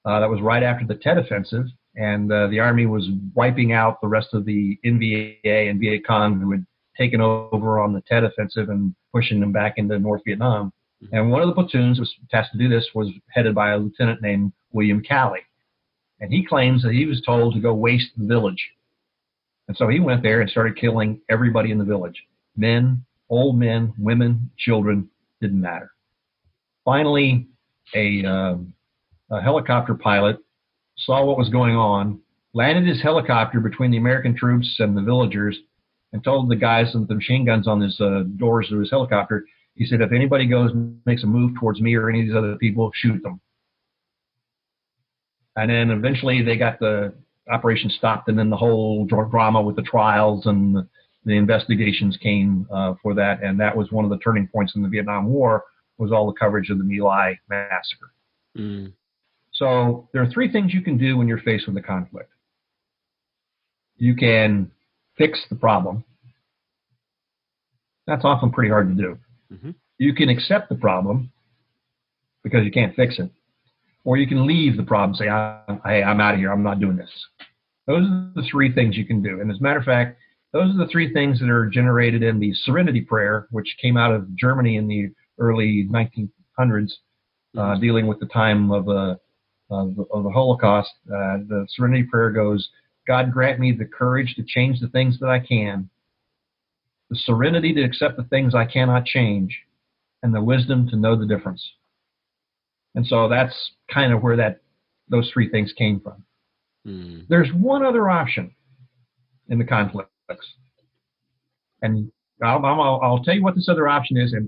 that was right after the Tet Offensive. And the Army was wiping out the rest of the NVA and Viet Cong who had taken over on the Tet Offensive and pushing them back into North Vietnam. Mm-hmm. And one of the platoons that was tasked to do this was headed by a lieutenant named William Calley. And he claims that he was told to go waste the village. And so he went there and started killing everybody in the village. Men, old men, women, children, didn't matter. Finally, a helicopter pilot saw what was going on landed his helicopter between the American troops and the villagers, and told the guys with the machine guns on his doors of his helicopter, he said, if anybody goes and makes a move towards me or any of these other people, shoot them. And then eventually they got the operation stopped, and then the whole drama with the trials and the investigations came for that, and that was one of the turning points in the Vietnam War, was all the coverage of the My Lai massacre. Mm. So there are three things you can do when you're faced with a conflict. You can fix the problem. That's often pretty hard to do. Mm-hmm. You can accept the problem because you can't fix it. Or you can leave the problem, say, hey, I'm out of here. I'm not doing this. Those are the three things you can do. And as a matter of fact, those are the three things that are generated in the Serenity Prayer, which came out of Germany in the early 1900s, dealing with the time of the Holocaust. The Serenity Prayer goes, God grant me the courage to change the things that I can, the serenity to accept the things I cannot change, and the wisdom to know the difference. And so that's kind of where those three things came from. Mm. There's one other option in the conflicts. And I'll tell you what this other option is, and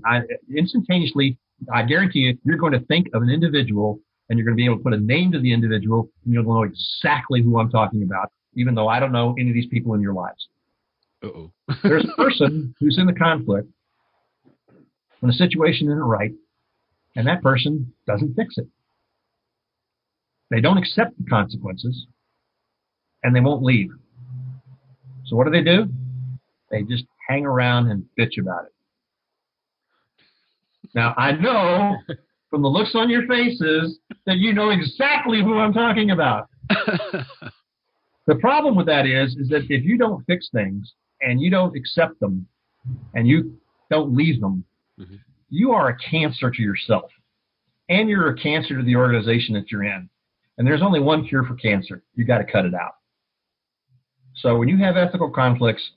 instantaneously, I guarantee you, you're going to think of an individual, and you're going to be able to put a name to the individual, and you'll know exactly who I'm talking about, even though I don't know any of these people in your lives. Uh-oh. There's a person who's in the conflict when the situation isn't right, and that person doesn't fix it. They don't accept the consequences, and they won't leave. So what do? They just hang around and bitch about it. Now, I know from the looks on your faces that you know exactly who I'm talking about. The problem with that is that if you don't fix things and you don't accept them and you don't leave them, mm-hmm. you are a cancer to yourself. And you're a cancer to the organization that you're in. And there's only one cure for cancer. You got to cut it out. So when you have ethical conflicts,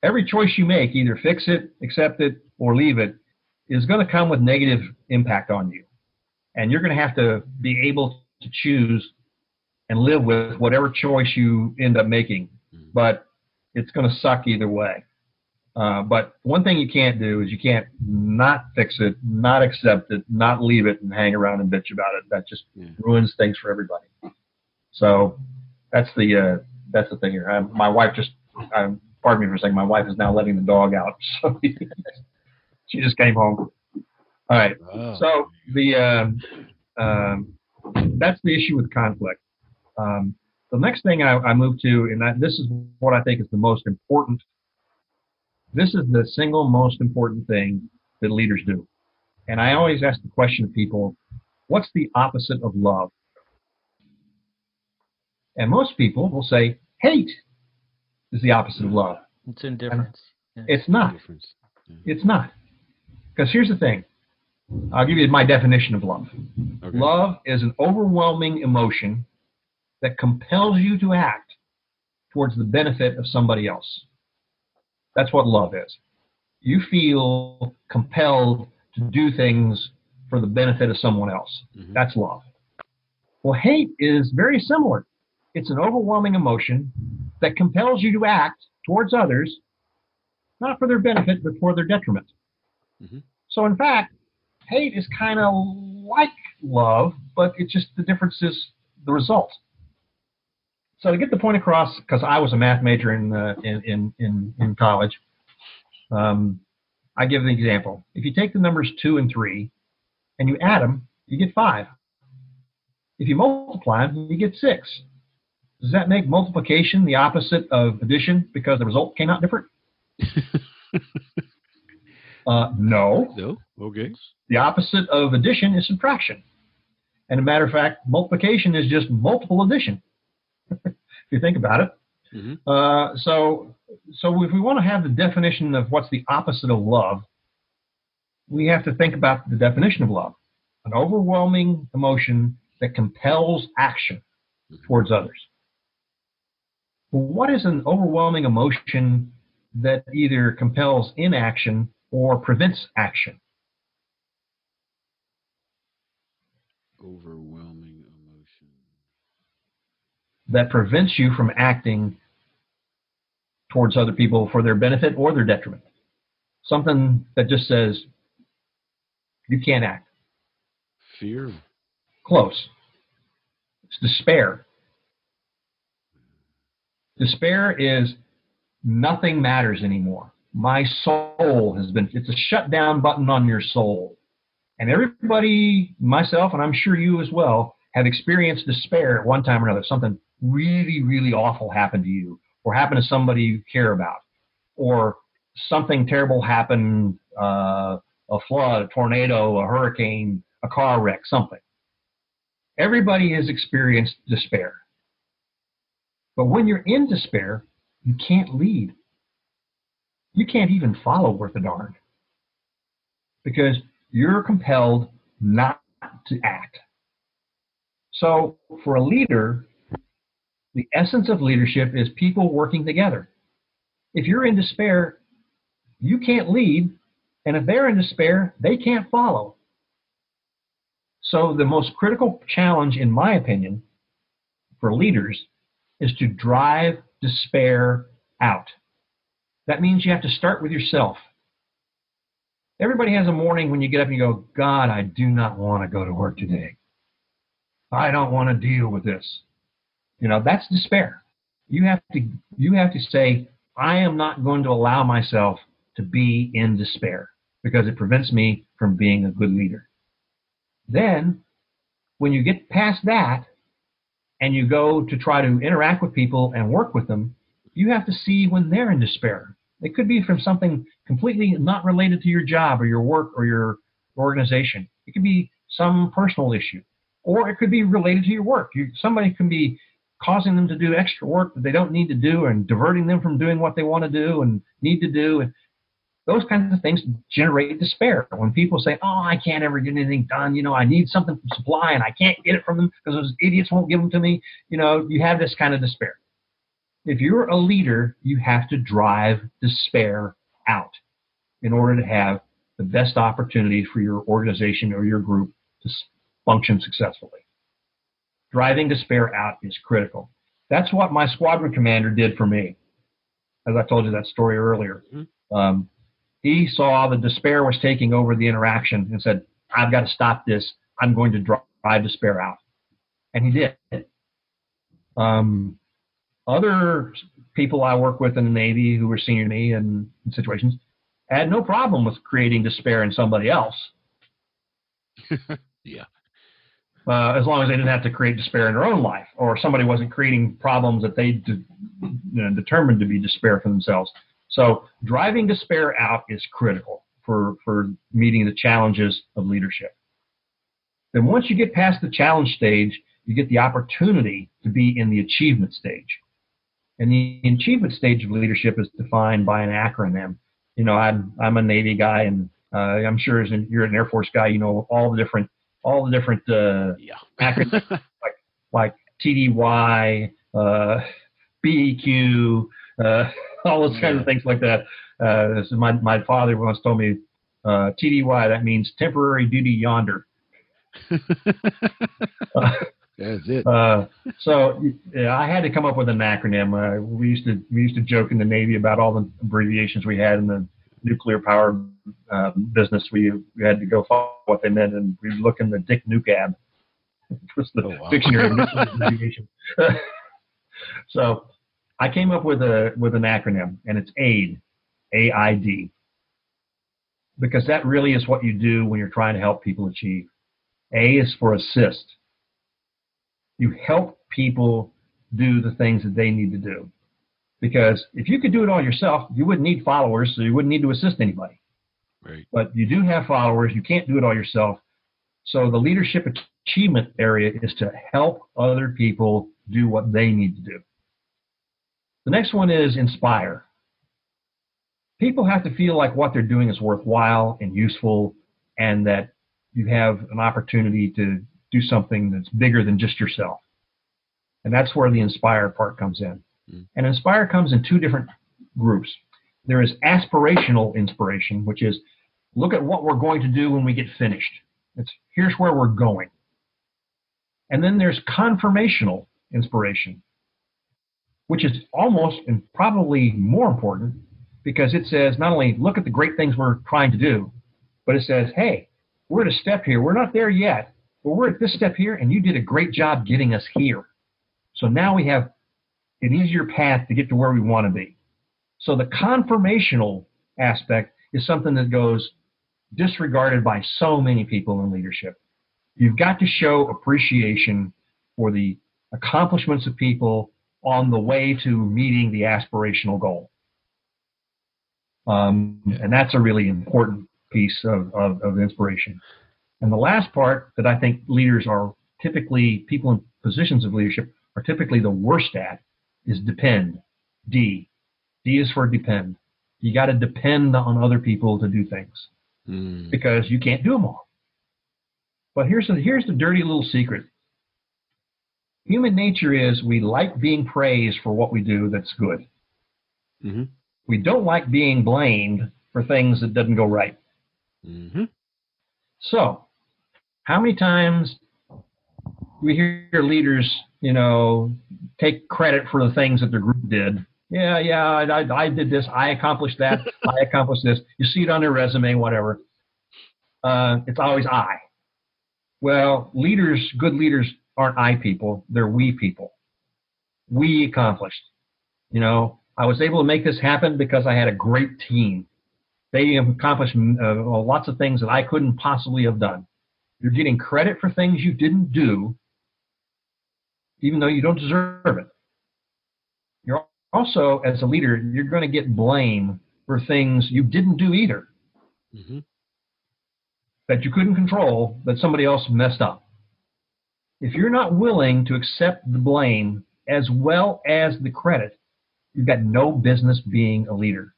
every choice you make, either fix it, accept it, or leave it, is going to come with negative impact on you. And you're going to have to be able to choose and live with whatever choice you end up making. But it's going to suck either way. But one thing you can't do is you can't not fix it, not accept it, not leave it, and hang around and bitch about it. That just ruins things for everybody. So that's the thing here. My wife just, pardon me for a second, my wife is now letting the dog out. So she just came home. All right. Oh. So that's the issue with conflict. The next thing I move to, and this is what I think is the most important. This is the single most important thing that leaders do. And I always ask the question of people, what's the opposite of love? And most people will say, hate is the opposite of love. It's indifference. Yeah. It's not. It's not. Because here's the thing. I'll give you my definition of love. Okay. Love is an overwhelming emotion that compels you to act towards the benefit of somebody else. That's what love is. You feel compelled to do things for the benefit of someone else. Mm-hmm. That's love. Well, hate is very similar. It's an overwhelming emotion that compels you to act towards others, not for their benefit, but for their detriment. Mm-hmm. So, in fact, hate is kind of like love, but it's just the difference is the result. So to get the point across, because I was a math major in college, I give an example. If you take the numbers 2 and 3 and you add them, you get 5. If you multiply them, you get 6. Does that make multiplication the opposite of addition because the result came out different? No. No? Okay. The opposite of addition is subtraction. And a matter of fact, multiplication is just multiple addition. If you think about it. Mm-hmm. So if we want to have the definition of what's the opposite of love, we have to think about the definition of love. An overwhelming emotion that compels action towards others. Well, what is an overwhelming emotion that either compels inaction or prevents action? Overwhelming emotion. that prevents you from acting towards other people for their benefit or their detriment. Something that just says, you can't act. Fear. Close. It's despair. Despair is nothing matters anymore. My soul has been, it's a shutdown button on your soul. And everybody, myself, and I'm sure you as well, have experienced despair at one time or another. Something really, really awful happened to you, or happened to somebody you care about, or something terrible happened, a flood, a tornado, a hurricane, a car wreck, something. Everybody has experienced despair. But when you're in despair, you can't lead. You can't even follow worth a darn, because you're compelled not to act. So for a leader, the essence of leadership is people working together. If you're in despair, you can't lead, and if they're in despair, they can't follow. So the most critical challenge, in my opinion, for leaders is to drive despair out. That means you have to start with yourself. Everybody has a morning when you get up and you go, God, I do not want to go to work today. I don't want to deal with this. That's despair. You have to say, I am not going to allow myself to be in despair, because it prevents me from being a good leader. Then, when you get past that and you go to try to interact with people and work with them, you have to see when they're in despair. It could be from something completely not related to your job or your work or your organization. It could be some personal issue, or it could be related to your work. Somebody can be causing them to do extra work that they don't need to do, and diverting them from doing what they want to do and need to do. And those kinds of things generate despair. When people say, oh, I can't ever get anything done, I need something from supply and I can't get it from them because those idiots won't give them to me, you have this kind of despair. If you're a leader, you have to drive despair out in order to have the best opportunity for your organization or your group to function successfully. Driving despair out is critical. That's what my squadron commander did for me, as I told you that story earlier. Mm-hmm. He saw the despair was taking over the interaction and said, I've got to stop this. I'm going to drive despair out. And he did. Other people I work with in the Navy who were senior to me in situations had no problem with creating despair in somebody else. Yeah. As long as they didn't have to create despair in their own life, or somebody wasn't creating problems that they determined to be despair for themselves. So driving despair out is critical for meeting the challenges of leadership. Then once you get past the challenge stage, you get the opportunity to be in the achievement stage. And the achievement stage of leadership is defined by an acronym. I'm a Navy guy, and I'm sure you're an Air Force guy. You know all the different acronyms like TDY, BEQ, all those kinds of things like that. So my father once told me TDY, that means temporary duty yonder. That's it. So I had to come up with an acronym. We used to joke in the Navy about all the abbreviations we had in the nuclear power business. We had to go follow what they meant, and we look in the Dick Nucab, which was the dictionary of nuclear abbreviation. So I came up with an acronym, and it's AID, AID, because that really is what you do when you're trying to help people achieve. A is for assist. You help people do the things that they need to do. Because if you could do it all yourself, you wouldn't need followers, so you wouldn't need to assist anybody. Right. But you do have followers. You can't do it all yourself. So the leadership achievement area is to help other people do what they need to do. The next one is inspire. People have to feel like what they're doing is worthwhile and useful, and that you have an opportunity to do something that's bigger than just yourself. And that's where the inspire part comes in. Mm. And inspire comes in two different groups. There is aspirational inspiration, which is look at what we're going to do when we get finished. Here's where we're going. And then there's confirmational inspiration, which is almost and probably more important because it says not only look at the great things we're trying to do, but it says, hey, we're at a step here. We're not there yet, but we're at this step here, and you did a great job getting us here. So now we have an easier path to get to where we want to be. So the confirmational aspect is something that goes disregarded by so many people in leadership. You've got to show appreciation for the accomplishments of people on the way to meeting the aspirational goal. And that's a really important piece of inspiration. And the last part that I think leaders are typically, people in positions of leadership are typically the worst at is depend. D. D is for depend. You got to depend on other people to do things because you can't do them all. But here's the dirty little secret. Human nature is we like being praised for what we do that's good. Mm-hmm. We don't like being blamed for things that doesn't go right. Mm-hmm. So, how many times we hear leaders, take credit for the things that their group did? Yeah, I did this. I accomplished that. I accomplished this. You see it on their resume, whatever. It's always I. Well, good leaders aren't I people. They're we people. We accomplished. I was able to make this happen because I had a great team. They accomplished lots of things that I couldn't possibly have done. You're getting credit for things you didn't do, even though you don't deserve it. You're also, as a leader, you're going to get blamed for things you didn't do either, that you couldn't control, that somebody else messed up. If you're not willing to accept the blame as well as the credit, you've got no business being a leader.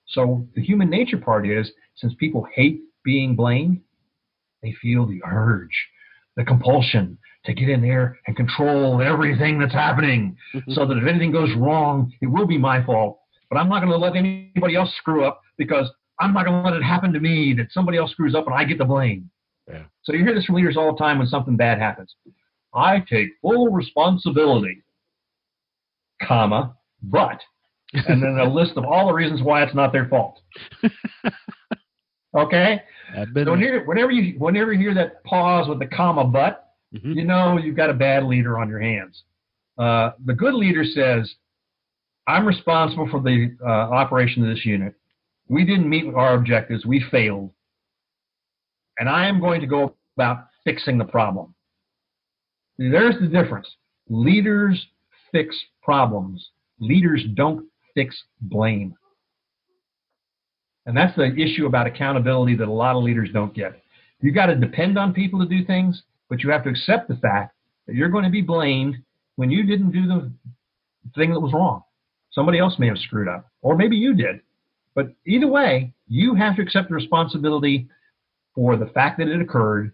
So the human nature part is, since people hate being blamed, they feel the urge, the compulsion to get in there and control everything that's happening so that if anything goes wrong, it will be my fault. But I'm not going to let anybody else screw up because I'm not going to let it happen to me that somebody else screws up and I get the blame. Yeah. So you hear this from leaders all the time when something bad happens. I take full responsibility, but, and then a list of all the reasons why it's not their fault. Okay? So whenever you hear that pause with the comma, but, you've got a bad leader on your hands. The good leader says, I'm responsible for the operation of this unit. We didn't meet our objectives. We failed. And I am going to go about fixing the problem. There's the difference. Leaders fix problems. Leaders don't fix blame. And that's the issue about accountability that a lot of leaders don't get. You got to depend on people to do things, but you have to accept the fact that you're going to be blamed when you didn't do the thing that was wrong. Somebody else may have screwed up, or maybe you did. But either way, you have to accept the responsibility for the fact that it occurred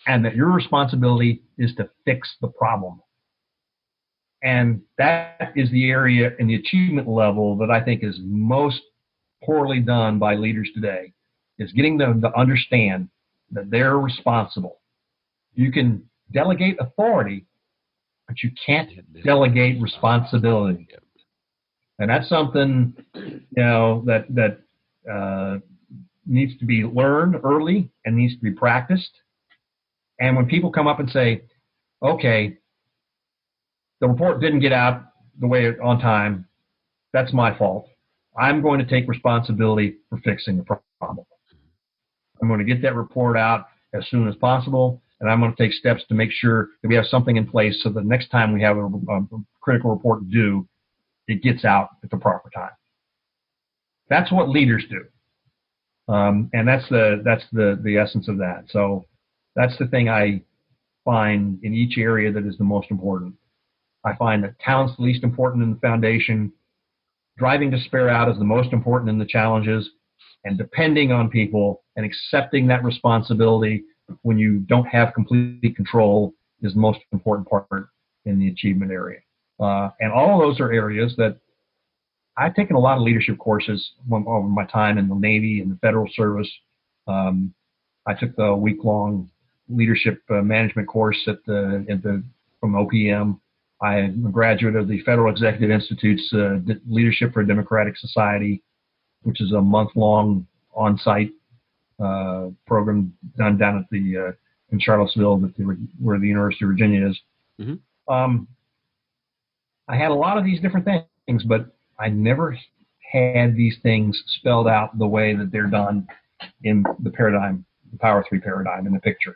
and that your responsibility is to fix the problem. And that is the area in the achievement level that I think is most poorly done by leaders today, is getting them to understand that they're responsible. You can delegate authority, but you can't delegate responsibility. And that's something, that needs to be learned early and needs to be practiced. And when people come up and say, okay, the report didn't get out the way on time, that's my fault. I'm going to take responsibility for fixing the problem. I'm going to get that report out as soon as possible, and I'm going to take steps to make sure that we have something in place so that next time we have a critical report due, it gets out at the proper time. That's what leaders do. And that's the essence of that. So that's the thing I find in each area that is the most important. I find that talent's the least important in the foundation. Driving despair out is the most important in the challenges. And depending on people and accepting that responsibility when you don't have complete control is the most important part in the achievement area. And all of those are areas that I've taken a lot of leadership courses over my time in the Navy and the Federal Service. I took the week-long leadership management course from OPM. I'm a graduate of the Federal Executive Institute's Leadership for a Democratic Society, which is a month-long on-site program done down at the in Charlottesville, where the University of Virginia is. Mm-hmm. I had a lot of these different things, but I never had these things spelled out the way that they're done in the paradigm, the Power 3 paradigm in the picture.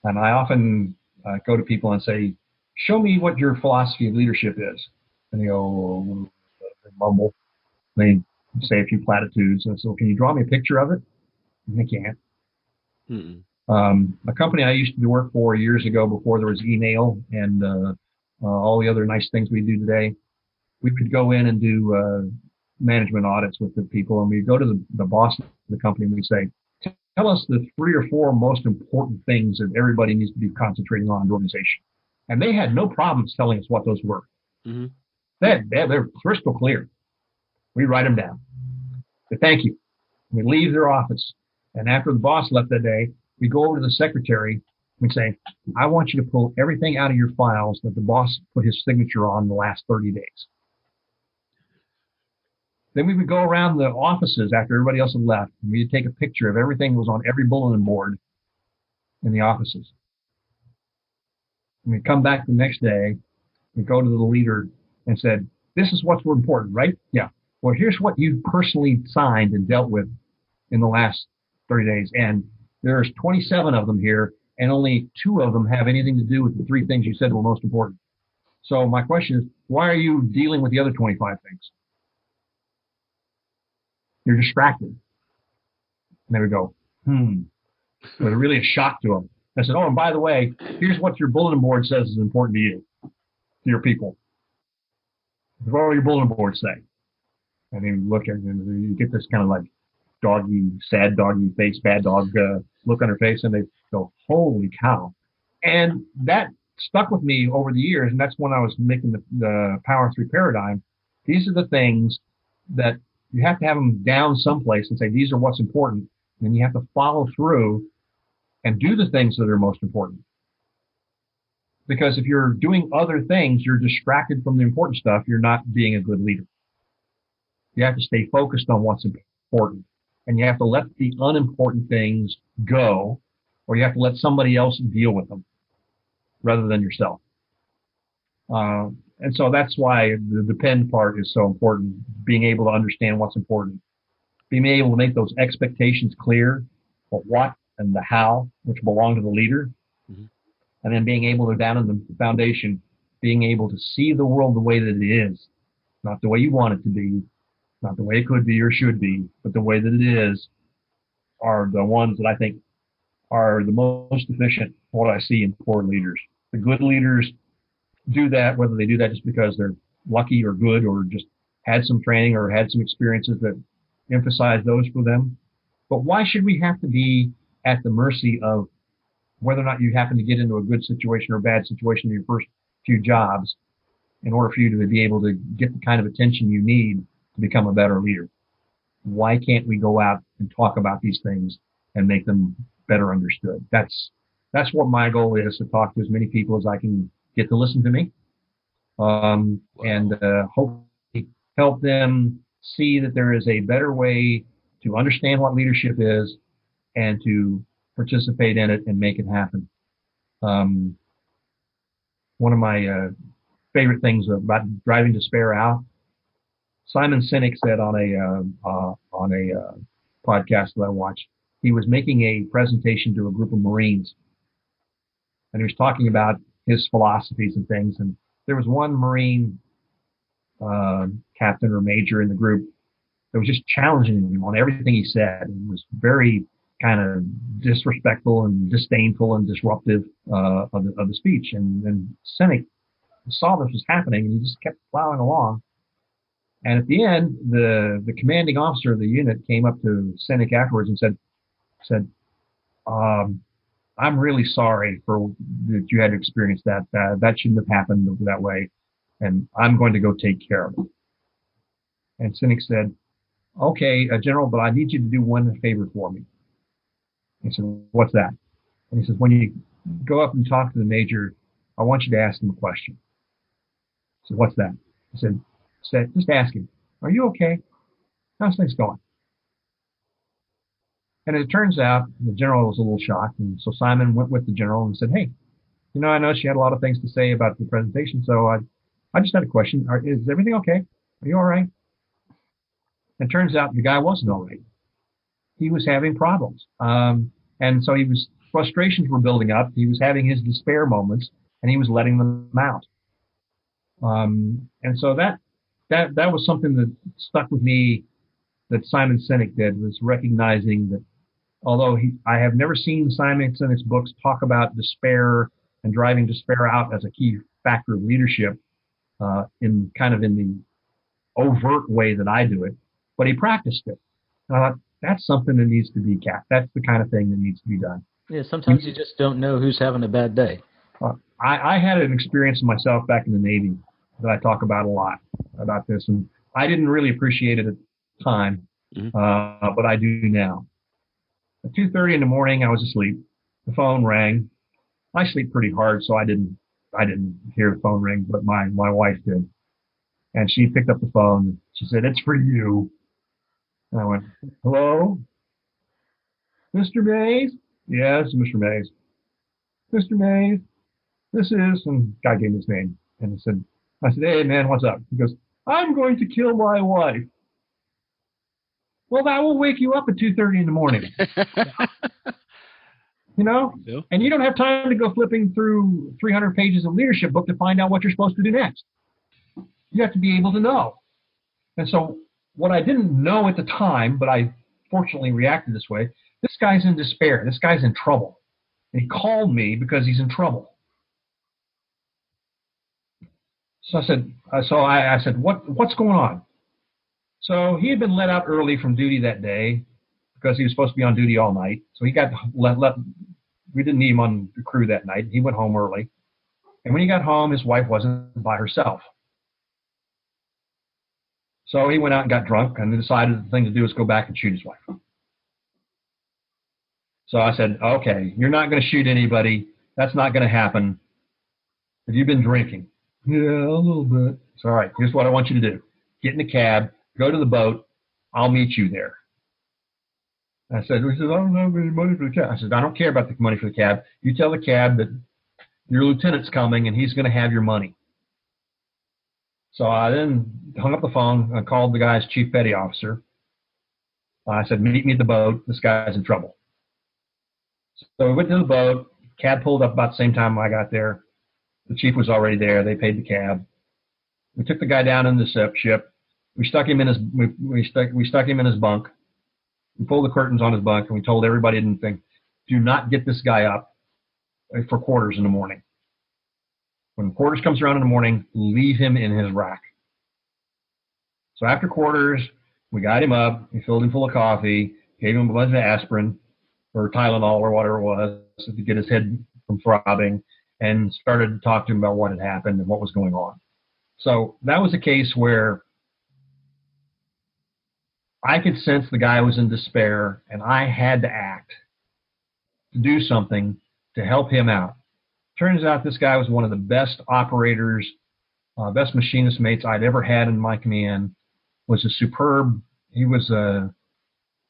And I often go to people and say, show me what your philosophy of leadership is. And they go, they mumble. They say a few platitudes. And so, can you draw me a picture of it? And they can't. A company I used to work for years ago, before there was email and all the other nice things we do today, we would go in and do management audits with the people, and we'd go to the boss of the company and we'd say, tell us the 3 or 4 most important things that everybody needs to be concentrating on in the organization. And they had no problems telling us what those were. Mm-hmm. They're crystal clear. We write them down. Say, thank you. We leave their office. And after the boss left that day, we go over to the secretary. We say, I want you to pull everything out of your files that the boss put his signature on in the last 30 days. Then we would go around the offices after everybody else had left, and we'd take a picture of everything that was on every bulletin board in the offices. And we'd come back the next day, we'd go to the leader and said, this is what's important, right? Yeah. Well, here's what you personally signed and dealt with in the last 30 days. And there's 27 of them here, and only 2 of them have anything to do with the 3 things you said were most important. So my question is, why are you dealing with the other 25 things? You're distracted. And they would go, It was really a shock to them. I said, oh, and by the way, here's what your bulletin board says is important to you, to your people. What do your bulletin boards say? And then you look at it and you get this kind of like sad doggy face, bad dog look on her face, and they go, holy cow. And that stuck with me over the years, and that's when I was making the Power 3 paradigm. These are the things that you have to have them down someplace and say, these are what's important. And then you have to follow through and do the things that are most important. Because if you're doing other things, you're distracted from the important stuff, you're not being a good leader. You have to stay focused on what's important. And you have to let the unimportant things go, or you have to let somebody else deal with them rather than yourself. And so that's why the depend part is so important, being able to understand what's important, being able to make those expectations clear, the what and the how, which belong to the leader, and then being able to, down in the foundation, being able to see the world the way that it is, not the way you want it to be, not the way it could be or should be, but the way that it is, are the ones that I think are the most efficient, what I see in poor leaders. The good leaders do that, whether they do that just because they're lucky or good or just had some training or had some experiences that emphasize those for them. But why should we have to be at the mercy of whether or not you happen to get into a good situation or a bad situation in your first few jobs in order for you to be able to get the kind of attention you need to become a better leader? Why can't we go out and talk about these things and make them better understood? That's what my goal is, to talk to as many people as I can get to listen to me, and hopefully help them see that there is a better way to understand what leadership is and to participate in it and make it happen. One of my favorite things about driving despair out, Simon Sinek said on a podcast that I watched, he was making a presentation to a group of Marines, and he was talking about his philosophies and things. And there was one Marine captain or major in the group that was just challenging him on everything he said, and was very kind of disrespectful and disdainful and disruptive of the speech. And Sinek saw this was happening, and he just kept plowing along. And at the end, the commanding officer of the unit came up to Sinek afterwards and said, I'm really sorry for that you had to experience that. That shouldn't have happened that way, and I'm going to go take care of it. And Sinek said, okay, General, but I need you to do one favor for me. He said, what's that? And he says, when you go up and talk to the major, I want you to ask him a question. So what's that? I said, just ask him, are you okay? How's things going? And as it turns out, the general was a little shocked. And so Simon went with the general and said, hey, I know she had a lot of things to say about the presentation. So I just had a question. Is everything okay? Are you all right? And it turns out the guy wasn't all right. He was having problems. And so frustrations were building up. He was having his despair moments and he was letting them out. And so that was something that stuck with me that Simon Sinek did, was recognizing that although I have never seen Simon Sinek's books talk about despair and driving despair out as a key factor of leadership, in the overt way that I do it, but he practiced it. And I thought, that's something that needs to be capped. That's the kind of thing that needs to be done. Yeah, sometimes you just don't know who's having a bad day. I had an experience myself back in the Navy that I talk about a lot about this, and I didn't really appreciate it at the time, but I do now. At 2:30 in the morning, I was asleep. The phone rang. I sleep pretty hard, so I didn't hear the phone ring, but my wife did, and she picked up the phone. She said, "It's for you." And I went, "Hello, Mr. Mays?" "Yes, Mr. Mays." "Mr. Mays, this is," and guy gave me his name, and I said, "Hey man, what's up?" He goes, "I'm going to kill my wife." "Well, that will wake you up at 2:30 in the morning." And you don't have time to go flipping through 300 pages of leadership book to find out what you're supposed to do next. You have to be able to know. And so what I didn't know at the time, but I fortunately reacted this way, this guy's in despair. This guy's in trouble. And he called me because he's in trouble. So I said, what's going on? So he had been let out early from duty that day because he was supposed to be on duty all night. So he got let. We didn't need him on the crew that night. He went home early. And when he got home, his wife wasn't by herself. So he went out and got drunk and decided the thing to do was go back and shoot his wife. So I said, okay, you're not going to shoot anybody. That's not going to happen. Have you been drinking? Yeah, a little bit. So, all right, here's what I want you to do. Get in the cab, go to the boat. I'll meet you there. I said, I don't have any money for the cab. I said, I don't care about the money for the cab. You tell the cab that your lieutenant's coming and he's going to have your money. So I then hung up the phone and called the guy's chief petty officer. I said, meet me at the boat. This guy's in trouble. So we went to the boat. Cab pulled up about the same time I got there. The chief was already there. They paid the cab. We took the guy down in the ship. We stuck him in his bunk. We pulled the curtains on his bunk, and we told everybody in the thing, do not get this guy up for quarters in the morning. When quarters comes around in the morning, leave him in his rack. So after quarters, we got him up. We filled him full of coffee, gave him a bunch of aspirin or Tylenol or whatever it was to get his head from throbbing, and started to talk to him about what had happened and what was going on. So that was a case where I could sense the guy was in despair, and I had to act to do something to help him out. Turns out this guy was one of the best operators, best machinist mates I'd ever had in my command.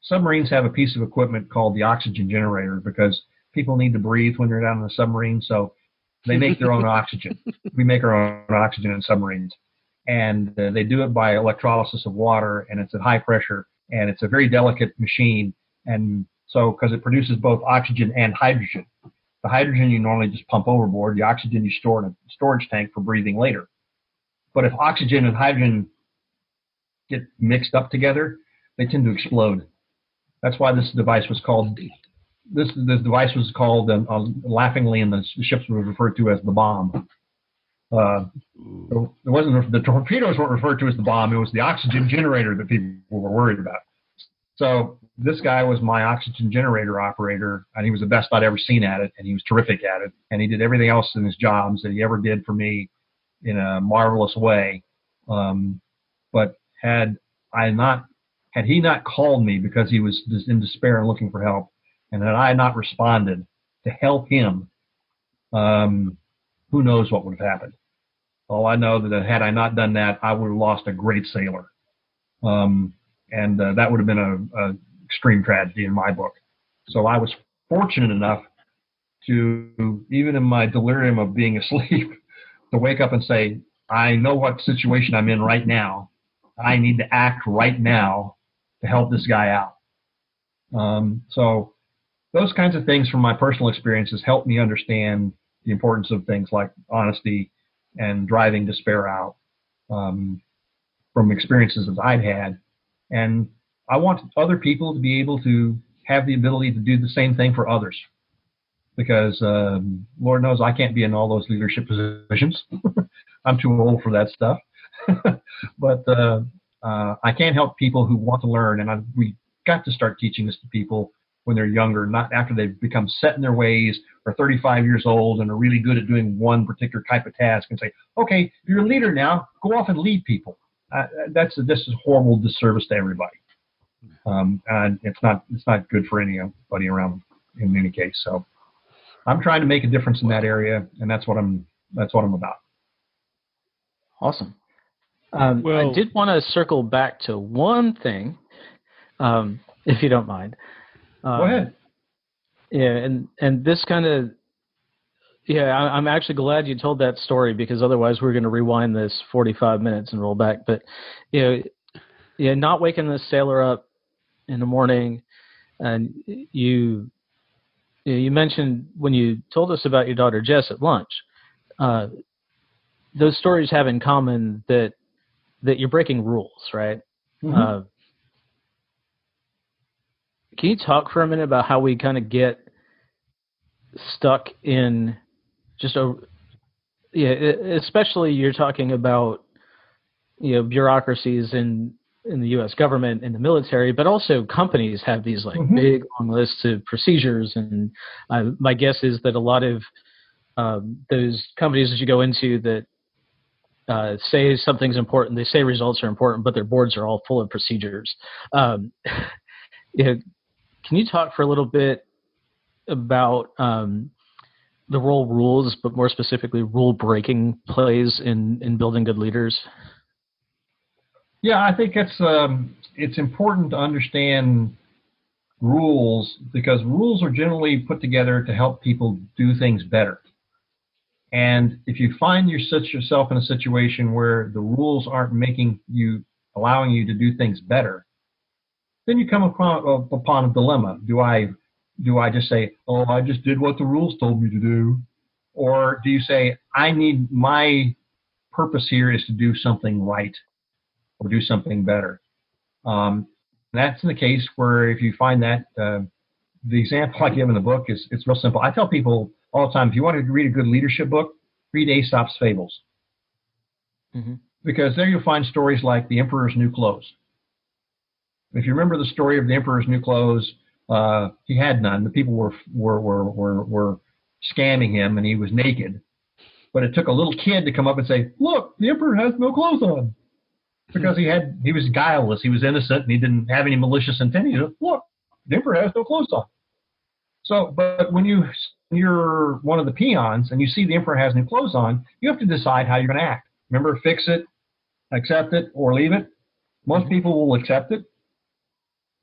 Submarines have a piece of equipment called the oxygen generator because people need to breathe when they're down in a submarine, so they make their own oxygen. We make our own oxygen in submarines. And they do it by electrolysis of water, and it's at high pressure, and it's a very delicate machine. And so, because it produces both oxygen and hydrogen. The hydrogen you normally just pump overboard. The oxygen you store in a storage tank for breathing later. But if oxygen and hydrogen get mixed up together, they tend to explode. That's why this device was called. This device was called laughingly in the ships was referred to as the bomb. It wasn't the torpedoes weren't referred to as the bomb. It was the oxygen generator that people were worried about. So this guy was my oxygen generator operator, and he was the best I'd ever seen at it, and he was terrific at it, and he did everything else in his jobs that he ever did for me in a marvelous way. But had he not called me because he was just in despair and looking for help, and had I not responded to help him, who knows what would have happened. Oh, I know that had I not done that, I would have lost a great sailor. And that would have been a extreme tragedy in my book. So I was fortunate enough to, even in my delirium of being asleep, to wake up and say, I know what situation I'm in right now. I need to act right now to help this guy out. So those kinds of things from my personal experiences help me understand the importance of things like honesty and driving despair out from experiences that I've had. And I want other people to be able to have the ability to do the same thing for others. Because Lord knows I can't be in all those leadership positions. I'm too old for that stuff. But I can help people who want to learn, and we got to start teaching this to people when they're younger, not after they've become set in their ways or 35 years old and are really good at doing one particular type of task and say, okay, you're a leader now, go off and lead people. This is a horrible disservice to everybody. And it's not good for anybody around in any case. So I'm trying to make a difference in that area, and that's what I'm about. Awesome. I did want to circle back to one thing, if you don't mind. Go ahead. Yeah, and this kind of, I'm actually glad you told that story, because otherwise we're going to rewind this 45 minutes and roll back. But not waking this sailor up in the morning, and you mentioned when you told us about your daughter Jess at lunch, those stories have in common that you're breaking rules, right? Mm-hmm. Can you talk for a minute about how we kind of get stuck in just especially you're talking about bureaucracies in the U.S. government and the military, but also companies have these like mm-hmm. big long lists of procedures, and my guess is that a lot of those companies that you go into that say something's important, they say results are important, but their boards are all full of procedures. Can you talk for a little bit about the role rules, but more specifically rule breaking plays in building good leaders? Yeah, I think it's important to understand rules, because rules are generally put together to help people do things better. And if you find yourself in a situation where the rules aren't allowing you to do things better, then you come upon a dilemma. Do I just say, oh, I just did what the rules told me to do? Or do you say, my purpose here is to do something right or do something better? That's in the case where if you find that, the example I give in the book it's real simple. I tell people all the time, if you want to read a good leadership book, read Aesop's Fables. Mm-hmm. Because there you'll find stories like The Emperor's New Clothes. If you remember the story of the Emperor's New Clothes, he had none. The people were scamming him, and he was naked. But it took a little kid to come up and say, "Look, the Emperor has no clothes on," because he was guileless, he was innocent, and he didn't have any malicious intent. He said, "Look, the Emperor has no clothes on." So, but when you're one of the peons and you see the Emperor has new clothes on, you have to decide how you're going to act. Remember, fix it, accept it, or leave it. Most people will accept it.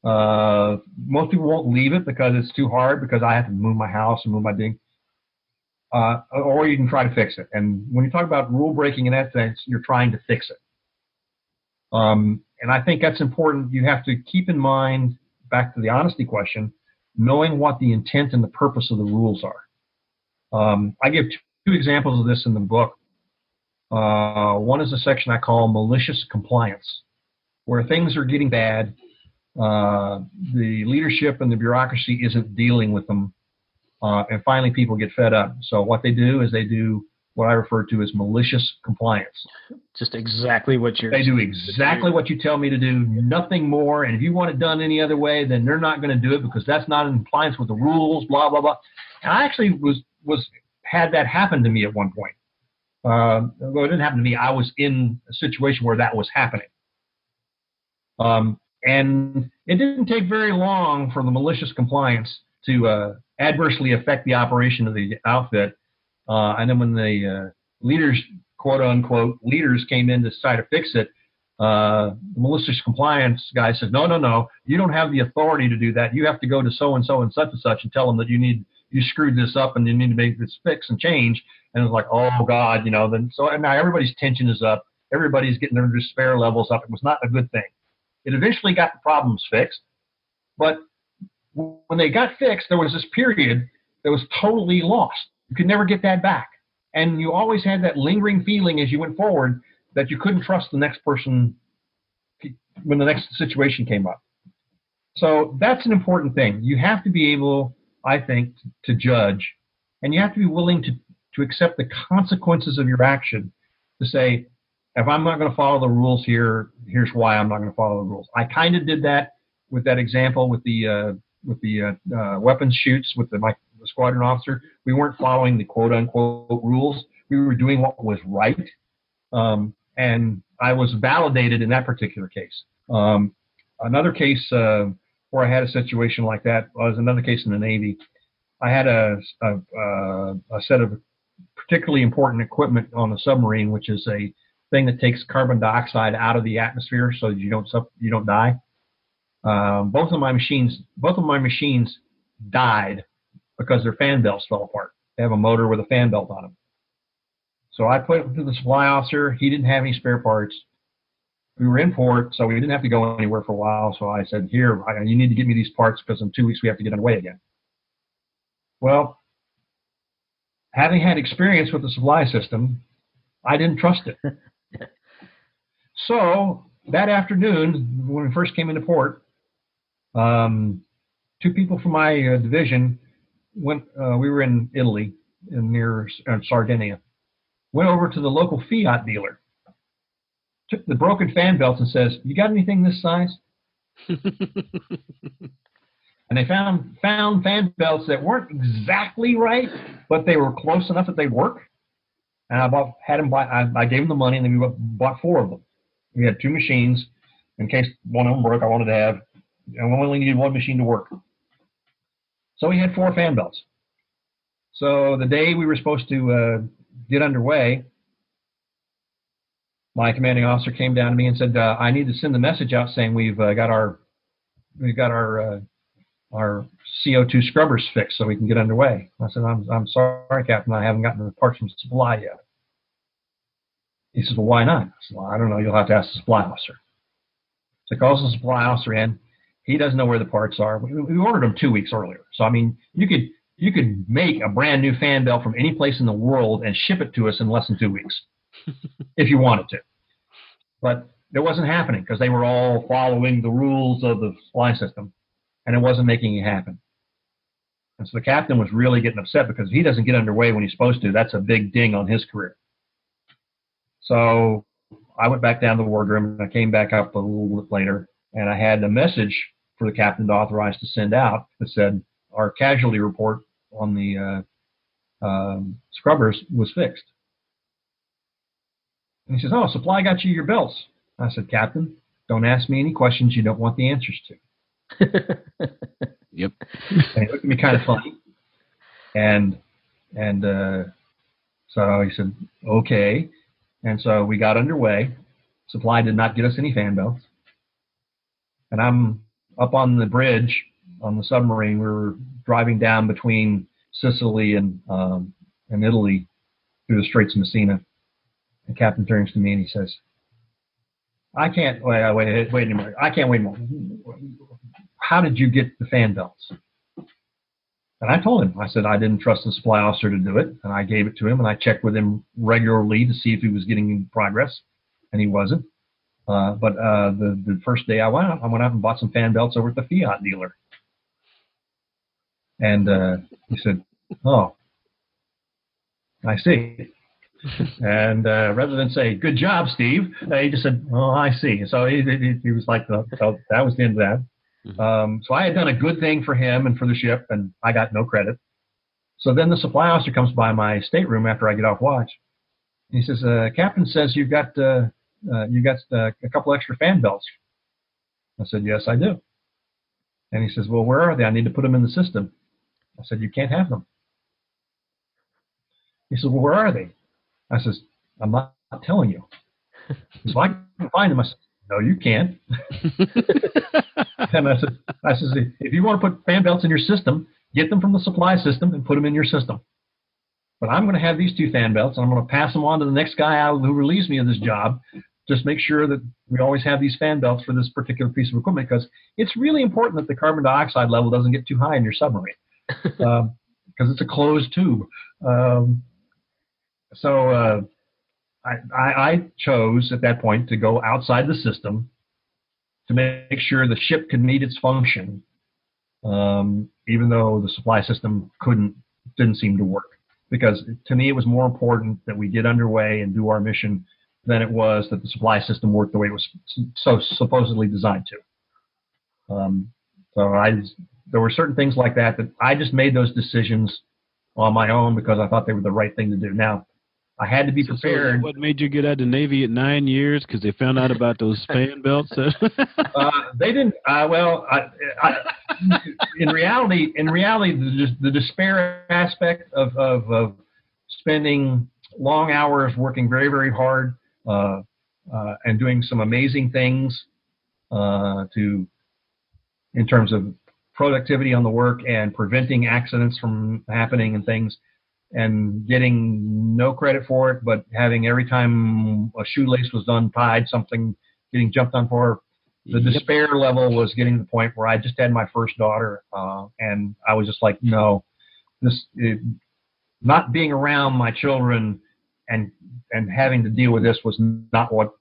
Most people won't leave it because it's too hard, because I have to move my house and move my thing. Or you can try to fix it. And when you talk about rule breaking in that sense, you're trying to fix it. And I think that's important. You have to keep in mind, back to the honesty question, knowing what the intent and the purpose of the rules are. I give two examples of this in the book. One is a section I call malicious compliance, where things are getting bad. The leadership and the bureaucracy isn't dealing with them. And finally people get fed up. So what they do is they do what I refer to as malicious compliance. Just exactly what They do exactly what you tell me to do, nothing more. And if you want it done any other way, then they're not going to do it because that's not in compliance with the rules, blah, blah, blah. And I actually had that happen to me at one point. Well, it didn't happen to me. I was in a situation where that was happening. And it didn't take very long for the malicious compliance to adversely affect the operation of the outfit. And then when the leaders quote-unquote leaders came in to try to fix it, the malicious compliance guy said, no, you don't have the authority to do that. You have to go to so-and-so and such and tell them that you screwed this up and you need to make this fix and change. And it was like, oh, God, then and now everybody's tension is up. Everybody's getting their despair levels up. It was not a good thing. It eventually got the problems fixed. But when they got fixed, there was this period that was totally lost. You could never get that back. And you always had that lingering feeling as you went forward that you couldn't trust the next person when the next situation came up. So that's an important thing. You have to be able, I think, to judge, and you have to be willing to accept the consequences of your action, to say, if I'm not going to follow the rules here, here's why I'm not going to follow the rules. I kind of did that with that example with the weapons shoots with the squadron officer. We weren't following the quote-unquote rules. We were doing what was right. And I was validated in that particular case. Another case where I had a situation like that was another case in the Navy. I had a set of particularly important equipment on a submarine, which is a thing that takes carbon dioxide out of the atmosphere so that you don't die. Both of my machines died because their fan belts fell apart. They have a motor with a fan belt on them. So I put it to the supply officer. He didn't have any spare parts. We were in port, so we didn't have to go anywhere for a while. So I said, here, you need to get me these parts because in 2 weeks we have to get underway again. Well, having had experience with the supply system, I didn't trust it. So that afternoon, when we first came into port, 2 people from my division went. We were in Italy, near Sardinia. Went over to the local Fiat dealer, took the broken fan belts and says, "You got anything this size?" And they found fan belts that weren't exactly right, but they were close enough that they'd work. And I gave them the money, and then we bought 4 of them. We had 2 machines in case one of them broke. I wanted to have, and we only needed 1 machine to work. So we had 4 fan belts. So the day we were supposed to get underway, my commanding officer came down to me and said, "I need to send the message out saying we've got our CO2 scrubbers fixed so we can get underway." I said, "I'm sorry, Captain, I haven't gotten the parts from supply yet." He says, "Well, why not?" I said, "Well, I don't know. You'll have to ask the supply officer." So he calls the supply officer in. He doesn't know where the parts are. We ordered them 2 weeks earlier. So, I mean, you could make a brand new fan belt from any place in the world and ship it to us in less than 2 weeks if you wanted to. But it wasn't happening because they were all following the rules of the supply system, and it wasn't making it happen. And so the captain was really getting upset because if he doesn't get underway when he's supposed to, that's a big ding on his career. So I went back down to the wardroom, and I came back up a little bit later, and I had a message for the captain to authorize to send out that said our casualty report on the scrubbers was fixed. And he says, "Oh, supply got you your belts." I said, "Captain, don't ask me any questions you don't want the answers to." Yep. And he looked at me kind of funny. And so he said, "Okay." And so we got underway. Supply did not get us any fan belts. And I'm up on the bridge on the submarine. We were driving down between Sicily and Italy through the Straits of Messina. The captain turns to me and he says, "I can't wait a minute. I can't wait a minute. How did you get the fan belts?" And I told him, I said, I didn't trust the supply officer to do it. And I gave it to him, and I checked with him regularly to see if he was getting any progress. And he wasn't. But the first day I went out and bought some fan belts over at the Fiat dealer. And he said, "Oh, I see." And rather than say, "Good job, Steve," he just said, "Oh, I see." So he was like, so that was the end of that. So I had done a good thing for him and for the ship, and I got no credit. So then the supply officer comes by my stateroom after I get off watch. He says, "Captain says you've got a couple extra fan belts." I said, "Yes, I do." And he says, "Well, where are they? I need to put them in the system." I said, "You can't have them." He said, "Well, where are they?" I says, I'm not telling you. So I can find them. I said, no, you can't. And I said, if you want to put fan belts in your system, get them from the supply system and put them in your system. But I'm going to have these 2 fan belts, and I'm going to pass them on to the next guy out who relieves me of this job. Just make sure that we always have these fan belts for this particular piece of equipment, because it's really important that the carbon dioxide level doesn't get too high in your submarine, because it's a closed tube. I chose at that point to go outside the system to make sure the ship could meet its function, even though the supply system didn't seem to work. Because to me, it was more important that we get underway and do our mission than it was that the supply system worked the way it was so supposedly designed to. There were certain things like that I just made those decisions on my own because I thought they were the right thing to do. Now, I had to be prepared. So what made you get out of the Navy at 9 years? Because they found out about those fan belts? They didn't. In reality, the despair aspect of spending long hours working very, very hard and doing some amazing things in terms of productivity on the work and preventing accidents from happening and things, and getting no credit for it, but having every time a shoelace was untied, something getting jumped on for. The despair level was getting to the point where I just had my first daughter, and I was just like, no, not being around my children and having to deal with this was not what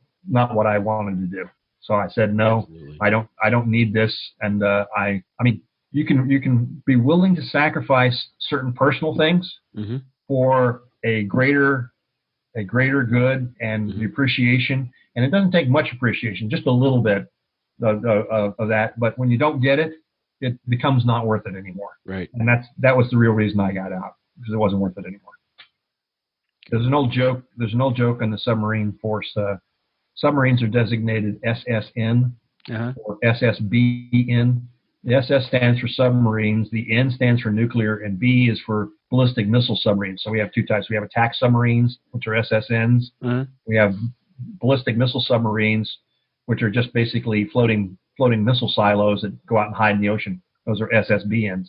I wanted to do. So I said, no, absolutely. I don't need this. And I mean, you can be willing to sacrifice certain personal things for a greater good and the appreciation. And it doesn't take much appreciation, just a little bit of that. But when you don't get it, it becomes not worth it anymore. Right. And that was the real reason I got out, because it wasn't worth it anymore. There's an old joke in the submarine force. Submarines are designated SSN or SSBN. The SS stands for submarines, the N stands for nuclear, and B is for ballistic missile submarines. So we have 2 types. We have attack submarines, which are SSNs. We have ballistic missile submarines, which are just basically floating missile silos that go out and hide in the ocean. Those are SSBNs.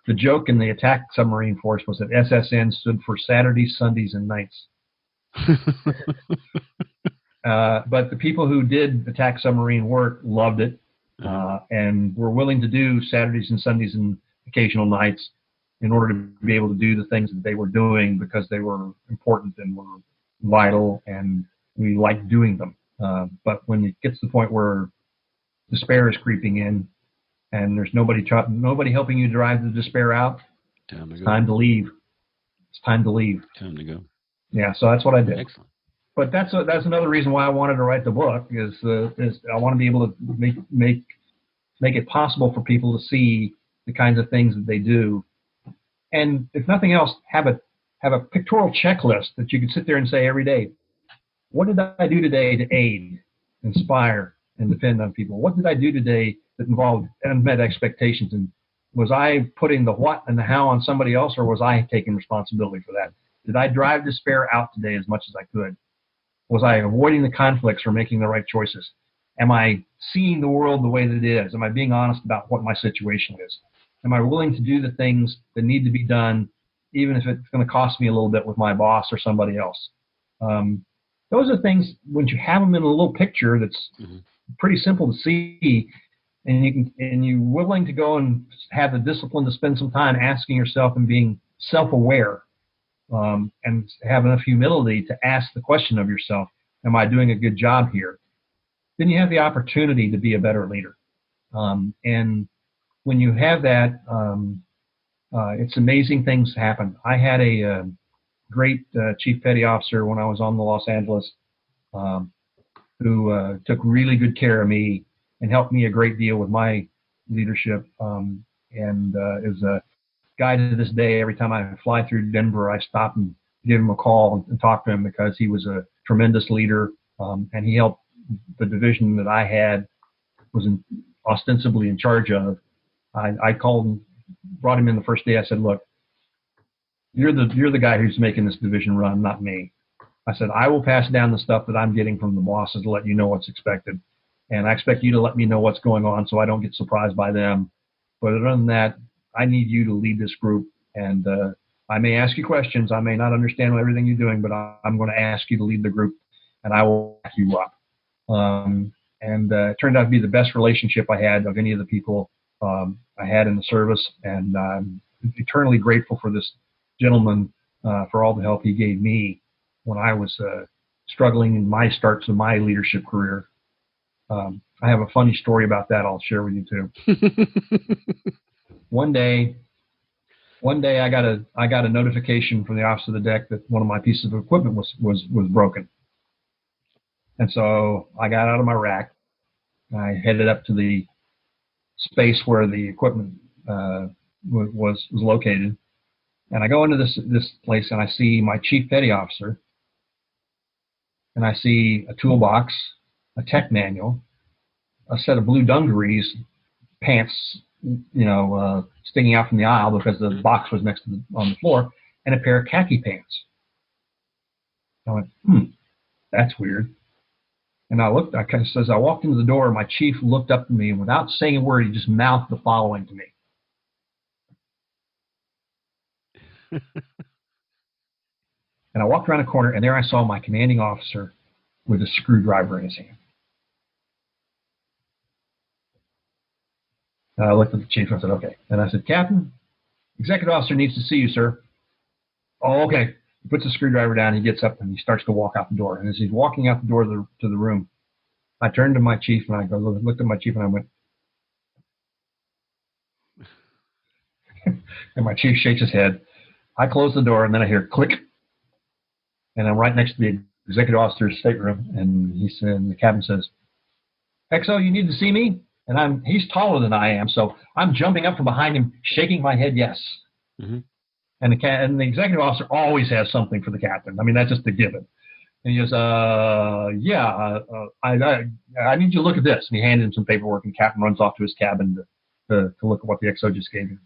The joke in the attack submarine force was that SSN stood for Saturdays, Sundays, and nights. But the people who did attack submarine work loved it. And were willing to do Saturdays and Sundays and occasional nights in order to be able to do the things that they were doing, because they were important and were vital, and we liked doing them. But when it gets to the point where despair is creeping in and there's nobody helping you drive the despair out, it's time to leave. It's time to leave. Time to go. Yeah, so that's what I did. Excellent. But that's another reason why I wanted to write the book is I want to be able to make it possible for people to see the kinds of things that they do, and if nothing else, have a pictorial checklist that you can sit there and say every day, what did I do today to aid, inspire, and depend on people? What did I do today that involved unmet expectations? And was I putting the what and the how on somebody else, or was I taking responsibility for that? Did I drive despair out today as much as I could? Was I avoiding the conflicts or making the right choices? Am I seeing the world the way that it is? Am I being honest about what my situation is? Am I willing to do the things that need to be done, even if it's going to cost me a little bit with my boss or somebody else? Those are things, when you have them in a little picture that's pretty simple to see, and you're willing to go and have the discipline to spend some time asking yourself and being self-aware. And have enough humility to ask the question of yourself, am I doing a good job here? Then you have the opportunity to be a better leader. And when you have that, it's amazing things happen. I had a great chief petty officer when I was on the Los Angeles who took really good care of me and helped me a great deal with my leadership, and is a guy to this day. Every time I fly through Denver, I stop and give him a call and talk to him, because he was a tremendous leader, and he helped the division that I had was ostensibly in charge of. I called him, brought him in the first day. I said, look, you're the guy who's making this division run, not me. I said, I will pass down the stuff that I'm getting from the bosses to let you know what's expected. And I expect you to let me know what's going on so I don't get surprised by them. But other than that, I need you to lead this group. And I may ask you questions. I may not understand everything you're doing, but I'm going to ask you to lead the group, and I will back you up. It turned out to be the best relationship I had of any of the people I had in the service. And I'm eternally grateful for this gentleman for all the help he gave me when I was struggling in my starts of my leadership career. I have a funny story about that I'll share with you too. One day I got a notification from the office of the deck that one of my pieces of equipment was broken. And so I got out of my rack. I headed up to the space where the equipment was located. And I go into this place and I see my chief petty officer. And I see a toolbox, a tech manual, a set of blue dungarees, pants, sticking out from the aisle because the box was next to on the floor, and a pair of khaki pants. I went, that's weird. And I as I walked into the door, my chief looked up at me, and without saying a word, he just mouthed the following to me. And I walked around the corner, and there I saw my commanding officer with a screwdriver in his hand. And I looked at the chief and I said, okay. And I said, Captain, executive officer needs to see you, sir. Oh, okay. He puts the screwdriver down, he gets up, and he starts to walk out the door. And as he's walking out the door to the room, I turned to my chief, and I looked at my chief, and I went, and my chief shakes his head. I close the door, and then I hear click. And I'm right next to the executive officer's stateroom, and the captain says, XO, you need to see me? And he's taller than I am, so I'm jumping up from behind him, shaking my head yes. Mm-hmm. And the executive officer always has something for the captain. I mean, that's just a given. And he goes, I need you to look at this. And he handed him some paperwork, and the captain runs off to his cabin to look at what the XO just gave him.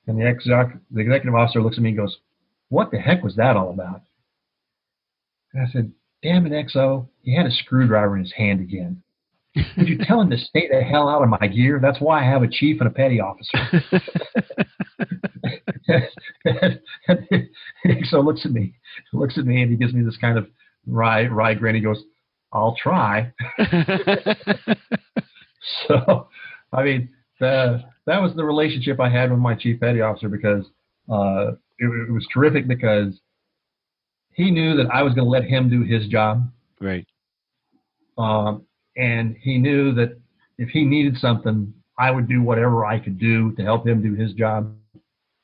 And the executive officer looks at me and goes, what the heck was that all about? And I said, damn it, XO, he had a screwdriver in his hand again. Would you tell him to stay the hell out of my gear? That's why I have a chief and a petty officer. So looks at me, and he gives me this kind of wry grin. He goes, I'll try. So, I mean, that was the relationship I had with my chief petty officer, because it was terrific, because he knew that I was going to let him do his job. Right. And he knew that if he needed something, I would do whatever I could do to help him do his job.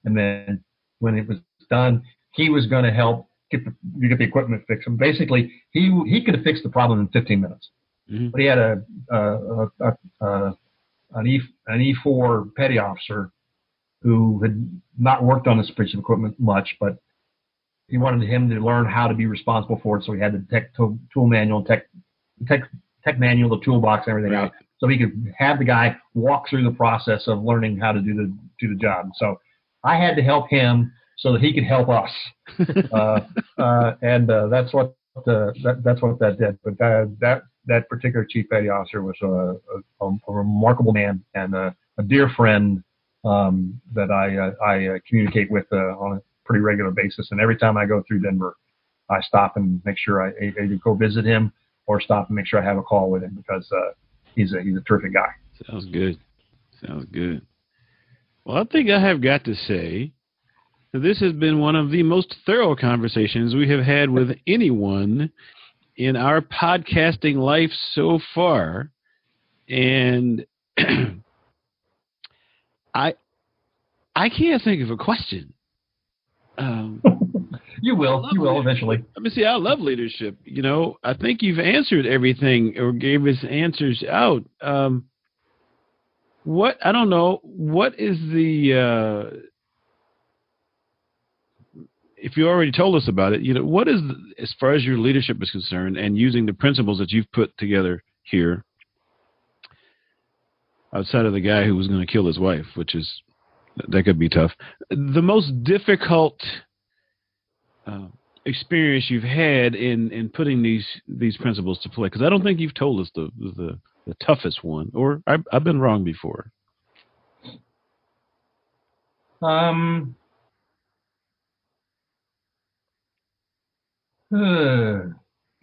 And then when it was done, he was going to help get the equipment fixed. And basically, he could have fixed the problem in 15 minutes. Mm-hmm. But he had an E4 petty officer who had not worked on this piece of equipment much, but he wanted him to learn how to be responsible for it. So he had the tech tool manual, tech manual, the toolbox, and everything else, so he could have the guy walk through the process of learning how to do the job. So I had to help him so that he could help us, and that's what that did. But that particular chief petty officer was a remarkable man and a dear friend that I communicate with on a pretty regular basis. And every time I go through Denver, I stop and make sure I either go visit him or stop and make sure I have a call with him, because he's a terrific guy. Sounds good. Well, I think I have got to say that this has been one of the most thorough conversations we have had with anyone in our podcasting life so far. And I can't think of a question. You will eventually. Let me see. I love leadership. I think you've answered everything or gave us answers out. What is the, if you already told us about it, what is, as far as your leadership is concerned and using the principles that you've put together here, outside of the guy who was going to kill his wife, that could be tough. The most difficult experience you've had in putting these principles to play? Because I don't think you've told us the toughest one, or I've been wrong before.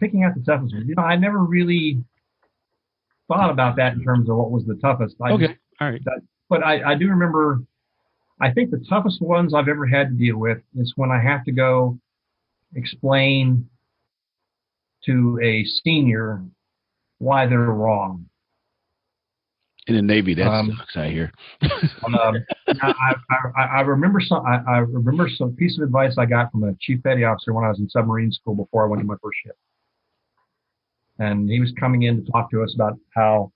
Picking out the toughest one. I never really thought about that in terms of what was the toughest. All right. But I do remember, I think the toughest ones I've ever had to deal with is when I have to go explain to a senior why they're wrong. In the Navy, that sucks, I hear. I remember some piece of advice I got from a chief petty officer when I was in submarine school before I went to my first ship. And he was coming in to talk to us about how,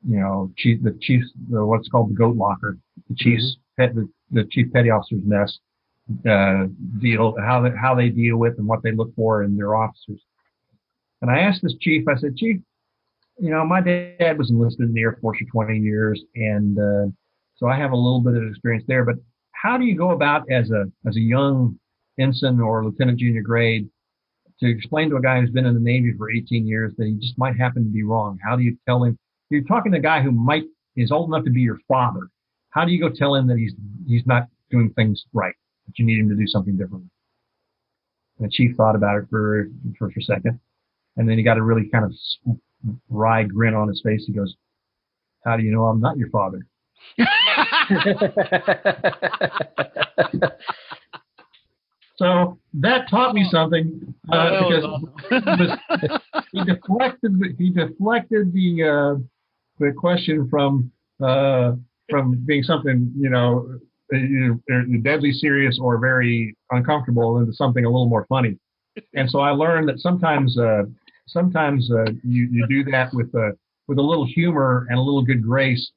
what's called the goat locker, the chief's the chief petty officer's mess, how they deal with and what they look for in their officers. And I asked this chief, I said, Chief, my dad was enlisted in the Air Force for 20 years, and so I have a little bit of experience there. But how do you go about as a young ensign or lieutenant junior grade to explain to a guy who's been in the Navy for 18 years that he just might happen to be wrong? How do you tell him? You're talking to a guy who is old enough to be your father. How do you go tell him that he's not doing things right, that you need him to do something different? And the chief thought about it for a second, and then he got a really kind of wry grin on his face. He goes, "How do you know I'm not your father?" So that taught me something because he deflected the question from being something deadly serious or very uncomfortable into something a little more funny. And so I learned that sometimes you do that with a little humor and a little good grace,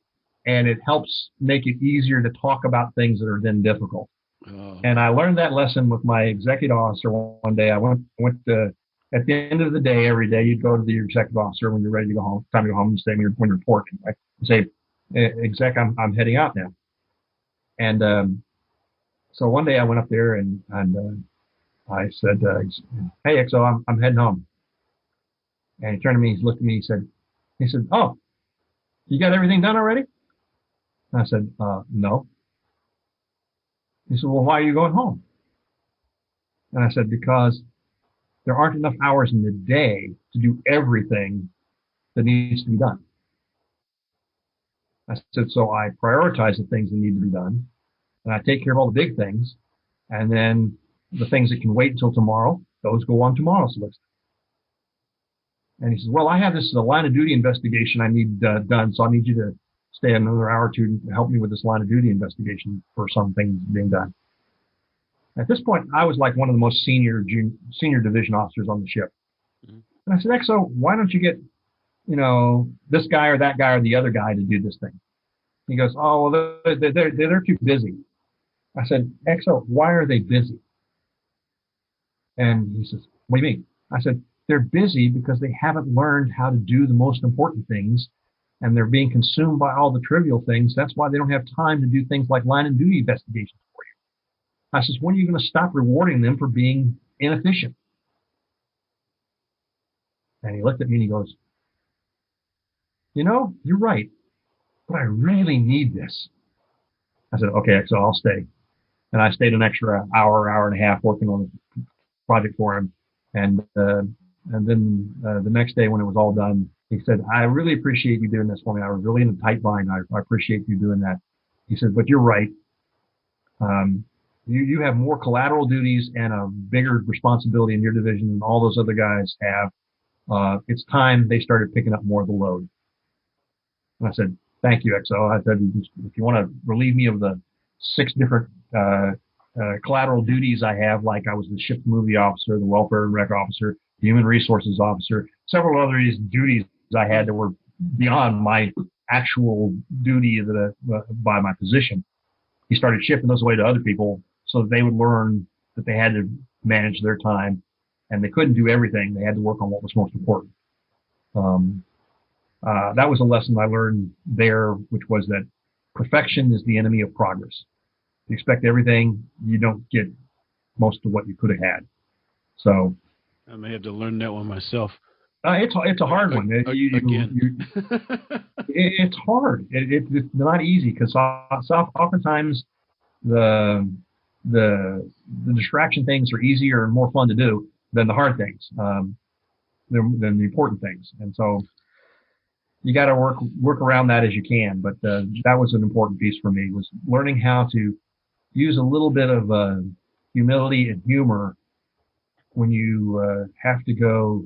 and it helps make it easier to talk about things that are then difficult. Oh. And I learned that lesson with my executive officer one day. I went to, at the end of the day, every day, you'd go to the executive officer when you're ready to go home, time to go home, and say when you're reporting, right? You say, exec, I'm heading out now. And so one day I went up there and I said, "Hey, XO, I'm heading home." And he turned to me, he looked at me, he said, "Oh, you got everything done already?" And I said, "No." He said, "Well, why are you going home?" And I said, "Because there aren't enough hours in the day to do everything that needs to be done." I said, "So I prioritize the things that need to be done, and I take care of all the big things, and then the things that can wait until tomorrow, those go on tomorrow's list." And he says, "Well, I have this line of duty investigation I need done, so I need you to stay another hour or two to help me with this line of duty investigation for some things being done." At this point, I was like one of the most senior division officers on the ship. Mm-hmm. And I said, "XO, why don't you get, this guy or that guy or the other guy to do this thing?" He goes, "Oh, well, they're too busy." I said, "XO, why are they busy?" And he says, "What do you mean?" I said, "They're busy because they haven't learned how to do the most important things, and they're being consumed by all the trivial things. That's why they don't have time to do things like line of duty investigations for you." I says, "When are you going to stop rewarding them for being inefficient?" And he looked at me and he goes, "You're right, but I really need this." I said, "Okay, so I'll stay." And I stayed an extra hour and a half working on the project for him. And then the next day when it was all done, he said, "I really appreciate you doing this for me. I was really in a tight bind. I appreciate you doing that." He said, "But you're right. You have more collateral duties and a bigger responsibility in your division than all those other guys have. It's time they started picking up more of the load." And I said, "Thank you, XO." I said, "If you want to relieve me of the 6 different collateral duties I have, like I was the ship movie officer, the welfare and rec officer, the human resources officer, several other duties I had that were beyond my actual duty by my position." He started shifting those away to other people so that they would learn that they had to manage their time, and they couldn't do everything. They had to work on what was most important. That was a lesson I learned there, which was that perfection is the enemy of progress. You expect everything, you don't get most of what you could have had. So I may have to learn that one myself. it's a hard one. Again. It's hard. It's not easy because oftentimes the the distraction things are easier and more fun to do than the hard things, than the important things. And so you got to work around that as you can. But that was an important piece for me, was learning how to use a little bit of humility and humor when you have to go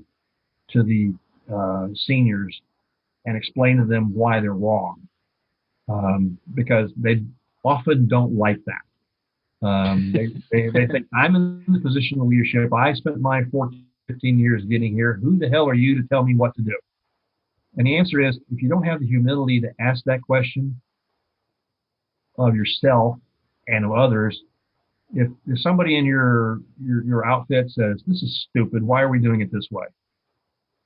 to the seniors and explain to them why they're wrong, because they often don't like that. They think, I'm in the position of leadership. I spent my 15 years getting here. Who the hell are you to tell me what to do? And the answer is, if you don't have the humility to ask that question of yourself and of others, if somebody in your outfit says, this is stupid, why are we doing it this way?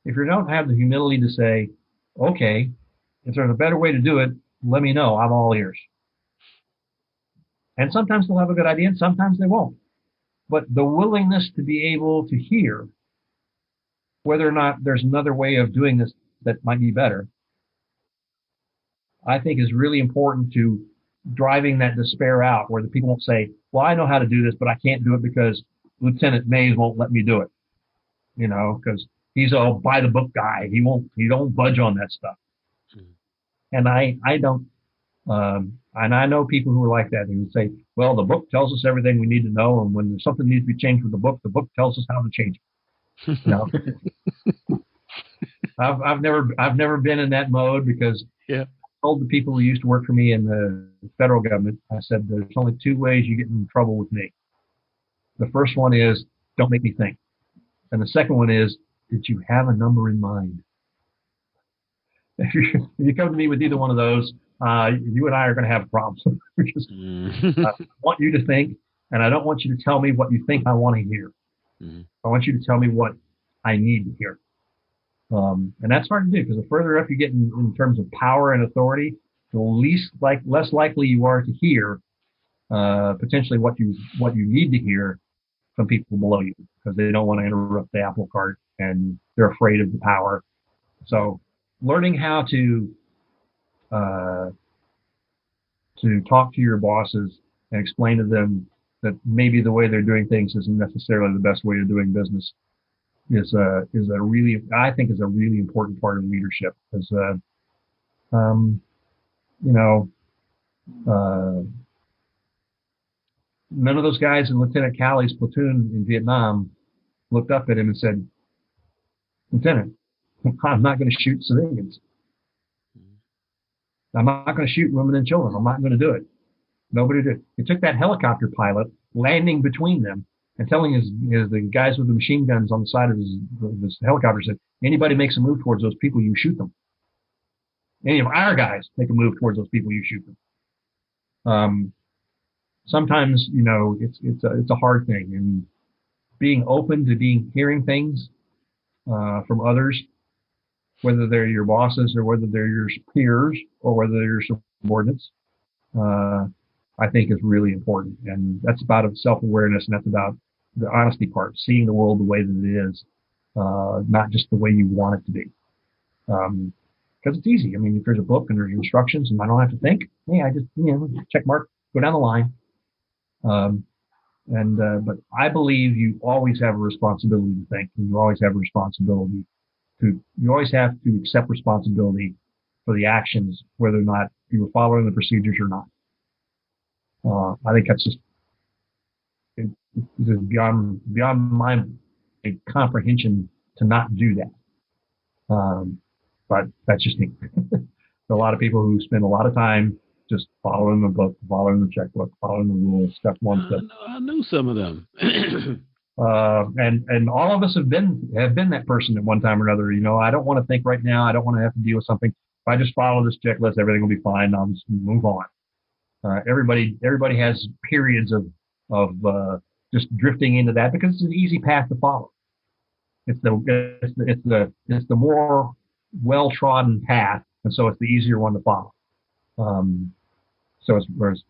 If you don't have the humility to say, okay, if there's a better way to do it, let me know. I'm all ears. And sometimes they'll have a good idea and sometimes they won't. But the willingness to be able to hear whether or not there's another way of doing this that might be better, I think is really important to driving that despair out, where the people won't say, well, I know how to do this, but I can't do it because Lieutenant Mays won't let me do it. You know, because he's a by the book guy. He don't budge on that stuff. And I don't, and I know people who are like that, who say, well, the book tells us everything we need to know. And when something needs to be changed with the book tells us how to change it. You know? I've never been in that mode, because I told the people who used to work for me in the federal government, I said, there's only two ways you get in trouble with me. The first one is, don't make me think. And the second one is, did you have a number in mind? If you come to me with either one of those, you and I are going to have problems. Because I want you to think, and I don't want you to tell me what you think I want to hear. I want you to tell me what I need to hear. And that's hard to do, because the further up you get in terms of power and authority, the less likely you are to hear potentially what you need to hear from people below you, because they don't want to interrupt the apple cart and they're afraid of the power. So learning how to talk to your bosses and explain to them that maybe the way they're doing things isn't necessarily the best way of doing business is a really, I think, is a really important part of leadership. Because you know, none of those guys in Lieutenant Calley's platoon in Vietnam looked up at him and said, Lieutenant, I'm not going to shoot civilians. I'm not going to shoot women and children. I'm not going to do it. Nobody did. It took that helicopter pilot landing between them and telling the guys with the machine guns on the side of his helicopter, said, anybody makes a move towards those people, you shoot them. Any of our guys make a move towards those people, you shoot them. Sometimes, you know, it's a hard thing, and being open to hearing things from others, whether they're your bosses or whether they're your peers or whether they're your subordinates, I think is really important. And that's about self-awareness, and that's about the honesty part, seeing the world the way that it is, not just the way you want it to be. Because it's easy. I mean, if there's a book and there's instructions and I don't have to think, hey, I just, check mark, go down the line. But I believe you always have a responsibility to think, and you always have a responsibility you always have to accept responsibility for the actions, whether or not you were following the procedures or not. I think that's just beyond my comprehension to not do that. But that's just me. A lot of people who spend a lot of time just following the book, following the checkbook, following the rules, step one, step. I knew some of them. And all of us have been that person at one time or another. I don't want to think right now. I don't want to have to deal with something. If I just follow this checklist, everything will be fine. I'll just move on. Everybody has periods of just drifting into that, because it's an easy path to follow. It's the more well-trodden path, and so it's the easier one to follow. So as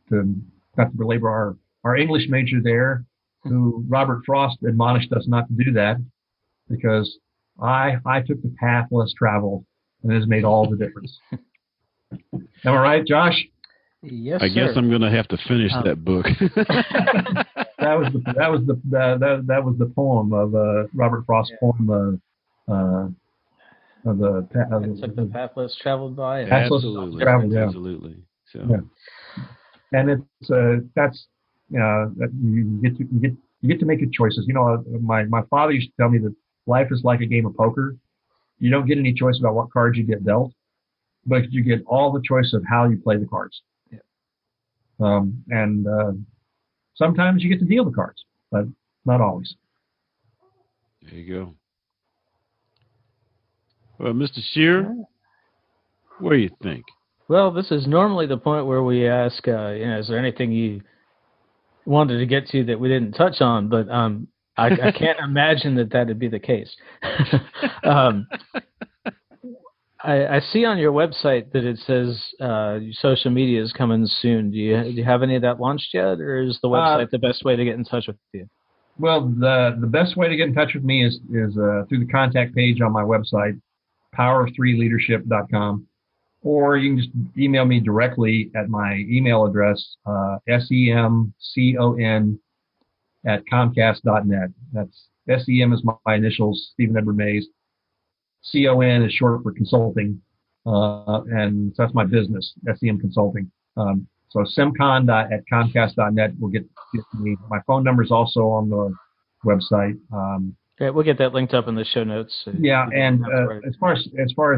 to not to belabor our English major there, who Robert Frost admonished us not to do that because I took the path less traveled, and it has made all the difference. Am I right, Josh? Yes, I guess sir. I'm going to have to finish that book. That was the poem of Robert Frost's poem of the It's like the path less traveled by. Absolutely. Traveled, yeah. Absolutely. So. Yeah. And it's that's that you get to make your choices. You know, my father used to tell me that life is like a game of poker. You don't get any choice about what cards you get dealt, but you get all the choice of how you play the cards. Yeah. And sometimes you get to deal the cards, but not always. There you go. Well, Mr. Shearer, what do you think? Well, this is normally the point where we ask, is there anything you wanted to get to that we didn't touch on? But I can't imagine that would be the case. I see on your website that it says social media is coming soon. Do you have any of that launched yet, or is the website the best way to get in touch with you? Well, the best way to get in touch with me is through the contact page on my website, power3leadership.com, or you can just email me directly at my email address, semcon@comcast.net. That's SEM is my initials, Stephen Edward Mays. CON is short for consulting, and so that's my business, SEM Consulting. So semcon@comcast.net will get me. My phone number is also on the website. Okay, we'll get that linked up in the show notes. So yeah, and as far as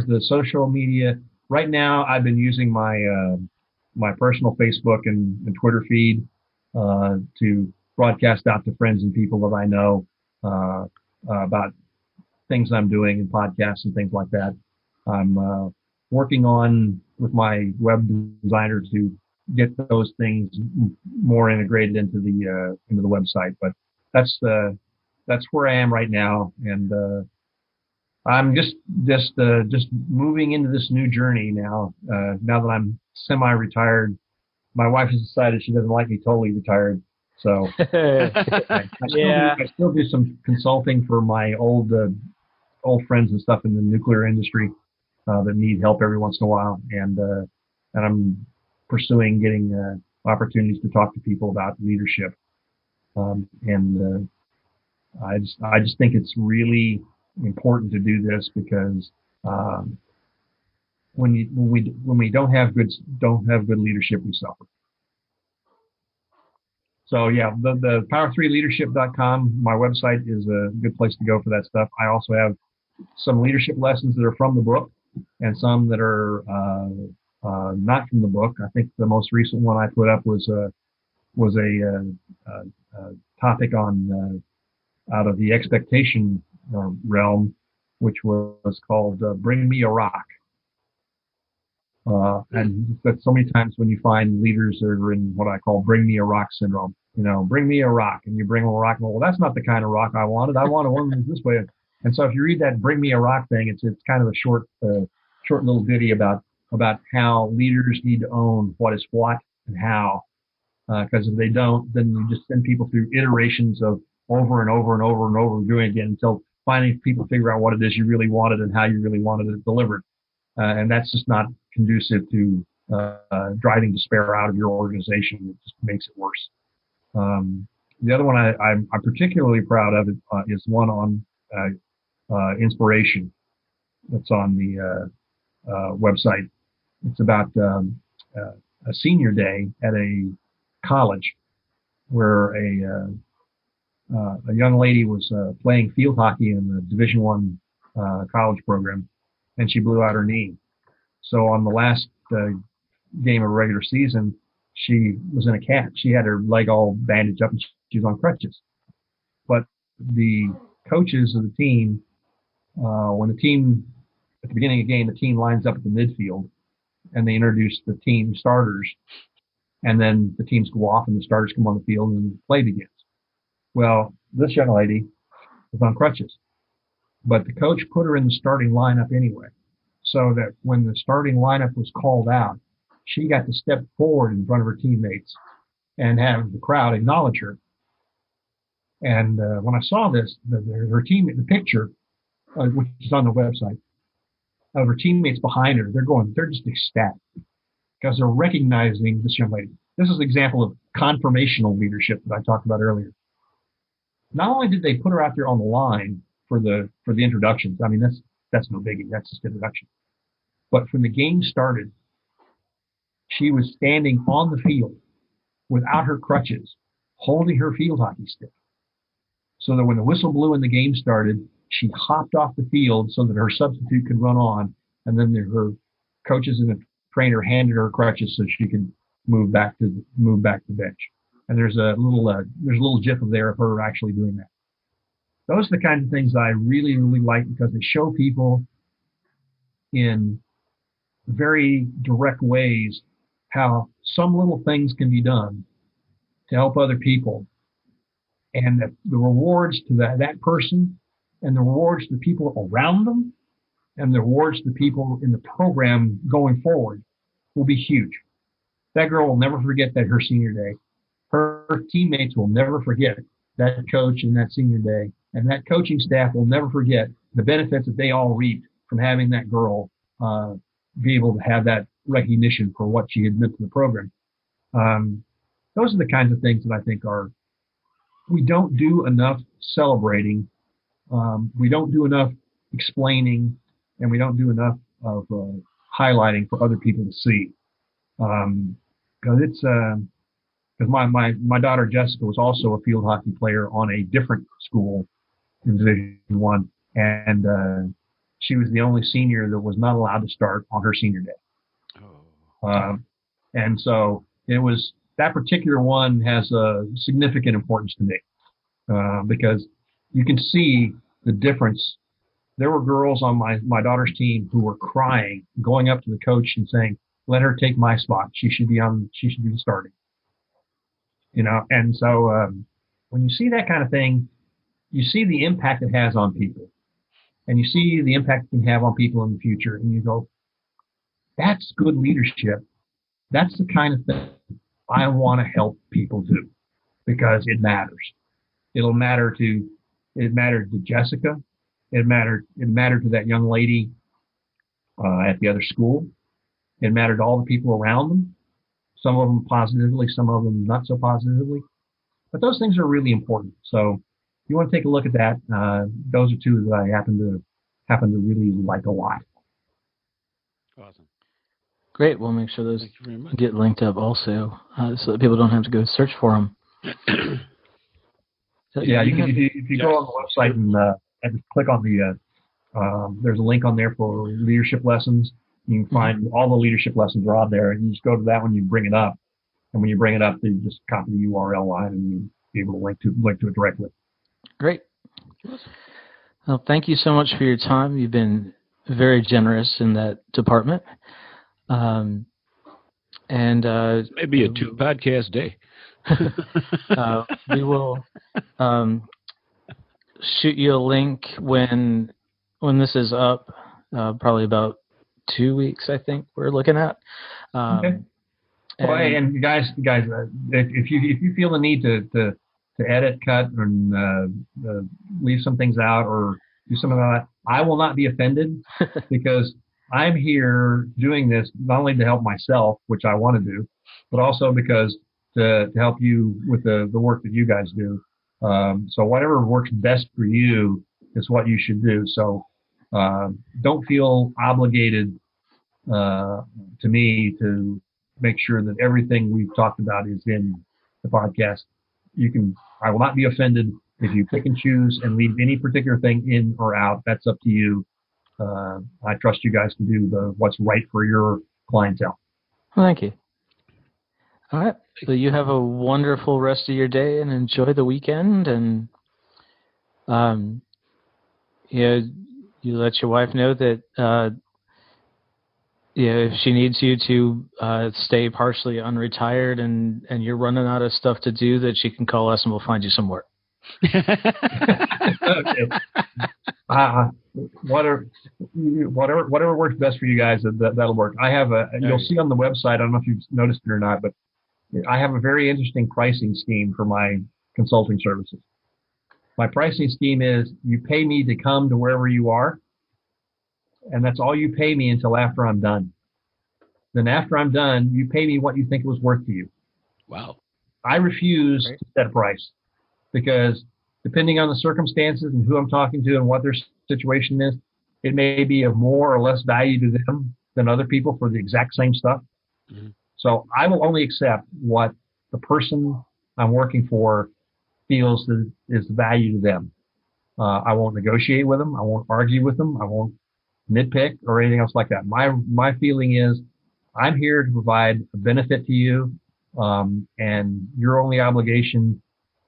the social media, right now I've been using my my personal Facebook and Twitter feed to broadcast out to friends and people that I know about things I'm doing and podcasts and things like that. I'm working on with my web designer to get those things more integrated into the website. But that's where I am right now, and I'm just moving into this new journey now. Now that I'm semi-retired, my wife has decided she doesn't like me totally retired. So I still do some consulting for my old friends and stuff in the nuclear industry that need help every once in a while, and I'm pursuing getting opportunities to talk to people about leadership, and I just think it's really important to do this because when we don't have good leadership, we suffer. So yeah, the power3leadership.com, my website, is a good place to go for that stuff. I also have some leadership lessons that are from the book and some that are not from the book. I think the most recent one I put up was a topic on out of the expectation realm, which was called "Bring Me a Rock." And that's so many times when you find leaders that are in what I call "Bring Me a Rock" syndrome. You know, bring me a rock, and you bring them a rock. Well, that's not the kind of rock I wanted. I wanted one that's this way. And so, if you read that "Bring Me a Rock" thing, it's kind of a short little ditty about how leaders need to own what is what and how. Because if they don't, then you just send people through iterations of over and over and over and over doing it again until finally people figure out what it is you really wanted and how you really wanted it delivered. And that's just not conducive to driving despair out of your organization. It just makes it worse. The other one I'm particularly proud of is one on inspiration. That's on the website. It's about a senior day at a college where a young lady was playing field hockey in the Division I college program, and she blew out her knee. So on the last game of regular season, she was in a cast. She had her leg all bandaged up, and she was on crutches. But the coaches of the team, when the team at the beginning of the game, the team lines up at the midfield, and they introduce the team starters, and then the teams go off, and the starters come on the field, and play begins. Well, this young lady was on crutches, but the coach put her in the starting lineup anyway, so that when the starting lineup was called out, she got to step forward in front of her teammates and have the crowd acknowledge her. And when I saw this, her team, the picture, which is on the website, of her teammates behind her, they're just ecstatic because they're recognizing this young lady. This is an example of conformational leadership that I talked about earlier. Not only did they put her out there on the line for the introductions, I mean that's no biggie, that's just introduction. But when the game started, she was standing on the field without her crutches, holding her field hockey stick. So that when the whistle blew and the game started, she hopped off the field so that her substitute could run on, and then her coaches and the trainer handed her crutches so she could move back to the bench. And there's a little gif of her actually doing that. Those are the kinds of things that I really, really like because they show people in very direct ways how some little things can be done to help other people. And the rewards to that person and the rewards to the people around them and the rewards to the people in the program going forward will be huge. That girl will never forget that her senior day. Her teammates will never forget that coach and that senior day. And that coaching staff will never forget the benefits that they all reaped from having that girl be able to have that recognition for what she had meant to the program. Those are the kinds of things that I think we don't do enough celebrating. We don't do enough explaining, and we don't do enough of highlighting for other people to see. Because my daughter Jessica was also a field hockey player on a different school in Division One, and she was the only senior that was not allowed to start on her senior day. And so that particular one has a significant importance to me because you can see the difference. There were girls on my daughter's team who were crying, going up to the coach and saying, "Let her take my spot. She should be starting." And so when you see that kind of thing, you see the impact it has on people, and you see the impact it can have on people in the future, and you go, "That's good leadership. That's the kind of thing I want to help people do because it matters. It mattered to Jessica. It mattered to that young lady at the other school. It mattered to all the people around them. Some of them positively, some of them not so positively. But those things are really important. So if you want to take a look at that, those are two that I happen to really like a lot. Awesome. Great. We'll make sure those get linked up also, so that people don't have to go search for them. Yeah, if you go on the website and click on there's a link on there for leadership lessons. You can find all the leadership lessons are on there, and you just go to that when you bring it up. And when you bring it up, you just copy the URL line, and you'll be able to link to it directly. Great. Well, thank you so much for your time. You've been very generous in that department. Maybe a 2-podcast day. We will shoot you a link when this is up, probably about 2 weeks, I think we're looking at. Okay. And guys, if you feel the need to edit, cut, and leave some things out or do something like that, I will not be offended because I'm here doing this not only to help myself, which I want to do, but also because to help you with the work that you guys do. So whatever works best for you is what you should do. So don't feel obligated to me to make sure that everything we've talked about is in the podcast. I will not be offended if you pick and choose and leave any particular thing in or out. That's up to you. I trust you guys to do what's right for your clientele. Well, thank you. All right. So you have a wonderful rest of your day and enjoy the weekend. And you let your wife know that if she needs you to stay partially unretired and you're running out of stuff to do, that she can call us and we'll find you some work. Okay. Whatever works best for you guys, that'll work. I have you'll see on the website, I don't know if you've noticed it or not, but I have a very interesting pricing scheme for my consulting services. My pricing scheme is you pay me to come to wherever you are, and that's all you pay me until after I'm done. Then after I'm done, you pay me what you think it was worth to you. Wow. I refuse Right. to set a price because depending on the circumstances and who I'm talking to and what their situation is, it may be of more or less value to them than other people for the exact same stuff. Mm-hmm. So I will only accept what the person I'm working for feels is value to them. I won't negotiate with them. I won't argue with them. I won't nitpick or anything else like that. My feeling is I'm here to provide a benefit to you, and your only obligation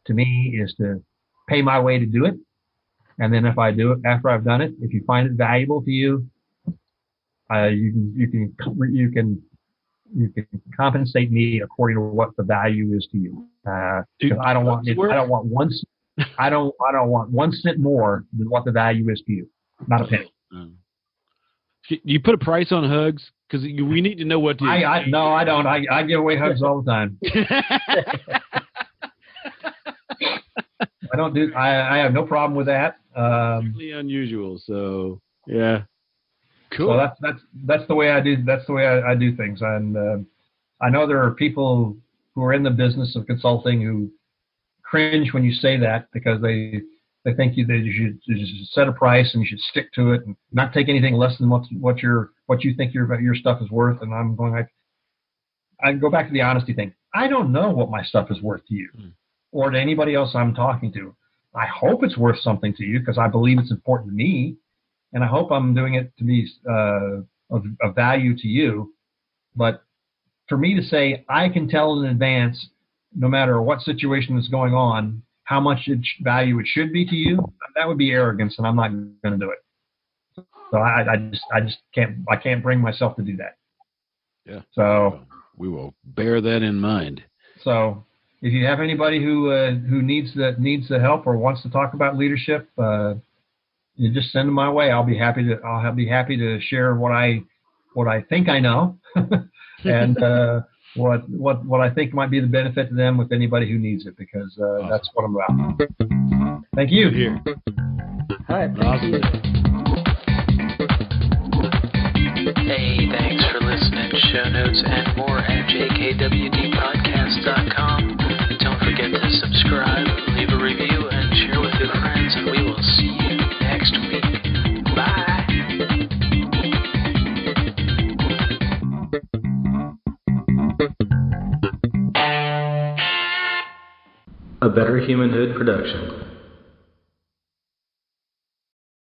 to me is to pay my way to do it. And then if I do it after I've done it, if you find it valuable to you, you can compensate me according to what the value is to you. Because I don't want 1 cent more than what the value is to you. Not a penny. You put a price on hugs because we need to know what to. No, I don't. I give away hugs all the time. I don't do. I have no problem with that. Certainly unusual. So yeah, cool. So that's the way I do. That's the way I do things. And I know there are people who are in the business of consulting who cringe when you say that because they think you should set a price and you should stick to it and not take anything less than what you think your stuff is worth. And I'm going like, I go back to the honesty thing. I don't know what my stuff is worth to you or to anybody else I'm talking to. I hope it's worth something to you because I believe it's important to me, and I hope I'm doing it to be of value to you. But for me to say I can tell in advance, no matter what situation is going on, how much value it should be to you, that would be arrogance, and I'm not going to do it. So I just can't bring myself to do that. Yeah. So we will bear that in mind. So if you have anybody who needs the help or wants to talk about leadership, you just send them my way. I'll be happy to share what I think I know and what I think might be the benefit to them with anybody who needs it, because awesome. That's what I'm about. Thank you. Here. All right. Awesome. Hey, thanks for listening. Show notes and more at jkwdpodcast.com. Don't forget to subscribe, leave a review, and share with your friends, and we will see you next week. Bye. A Better Humanhood production.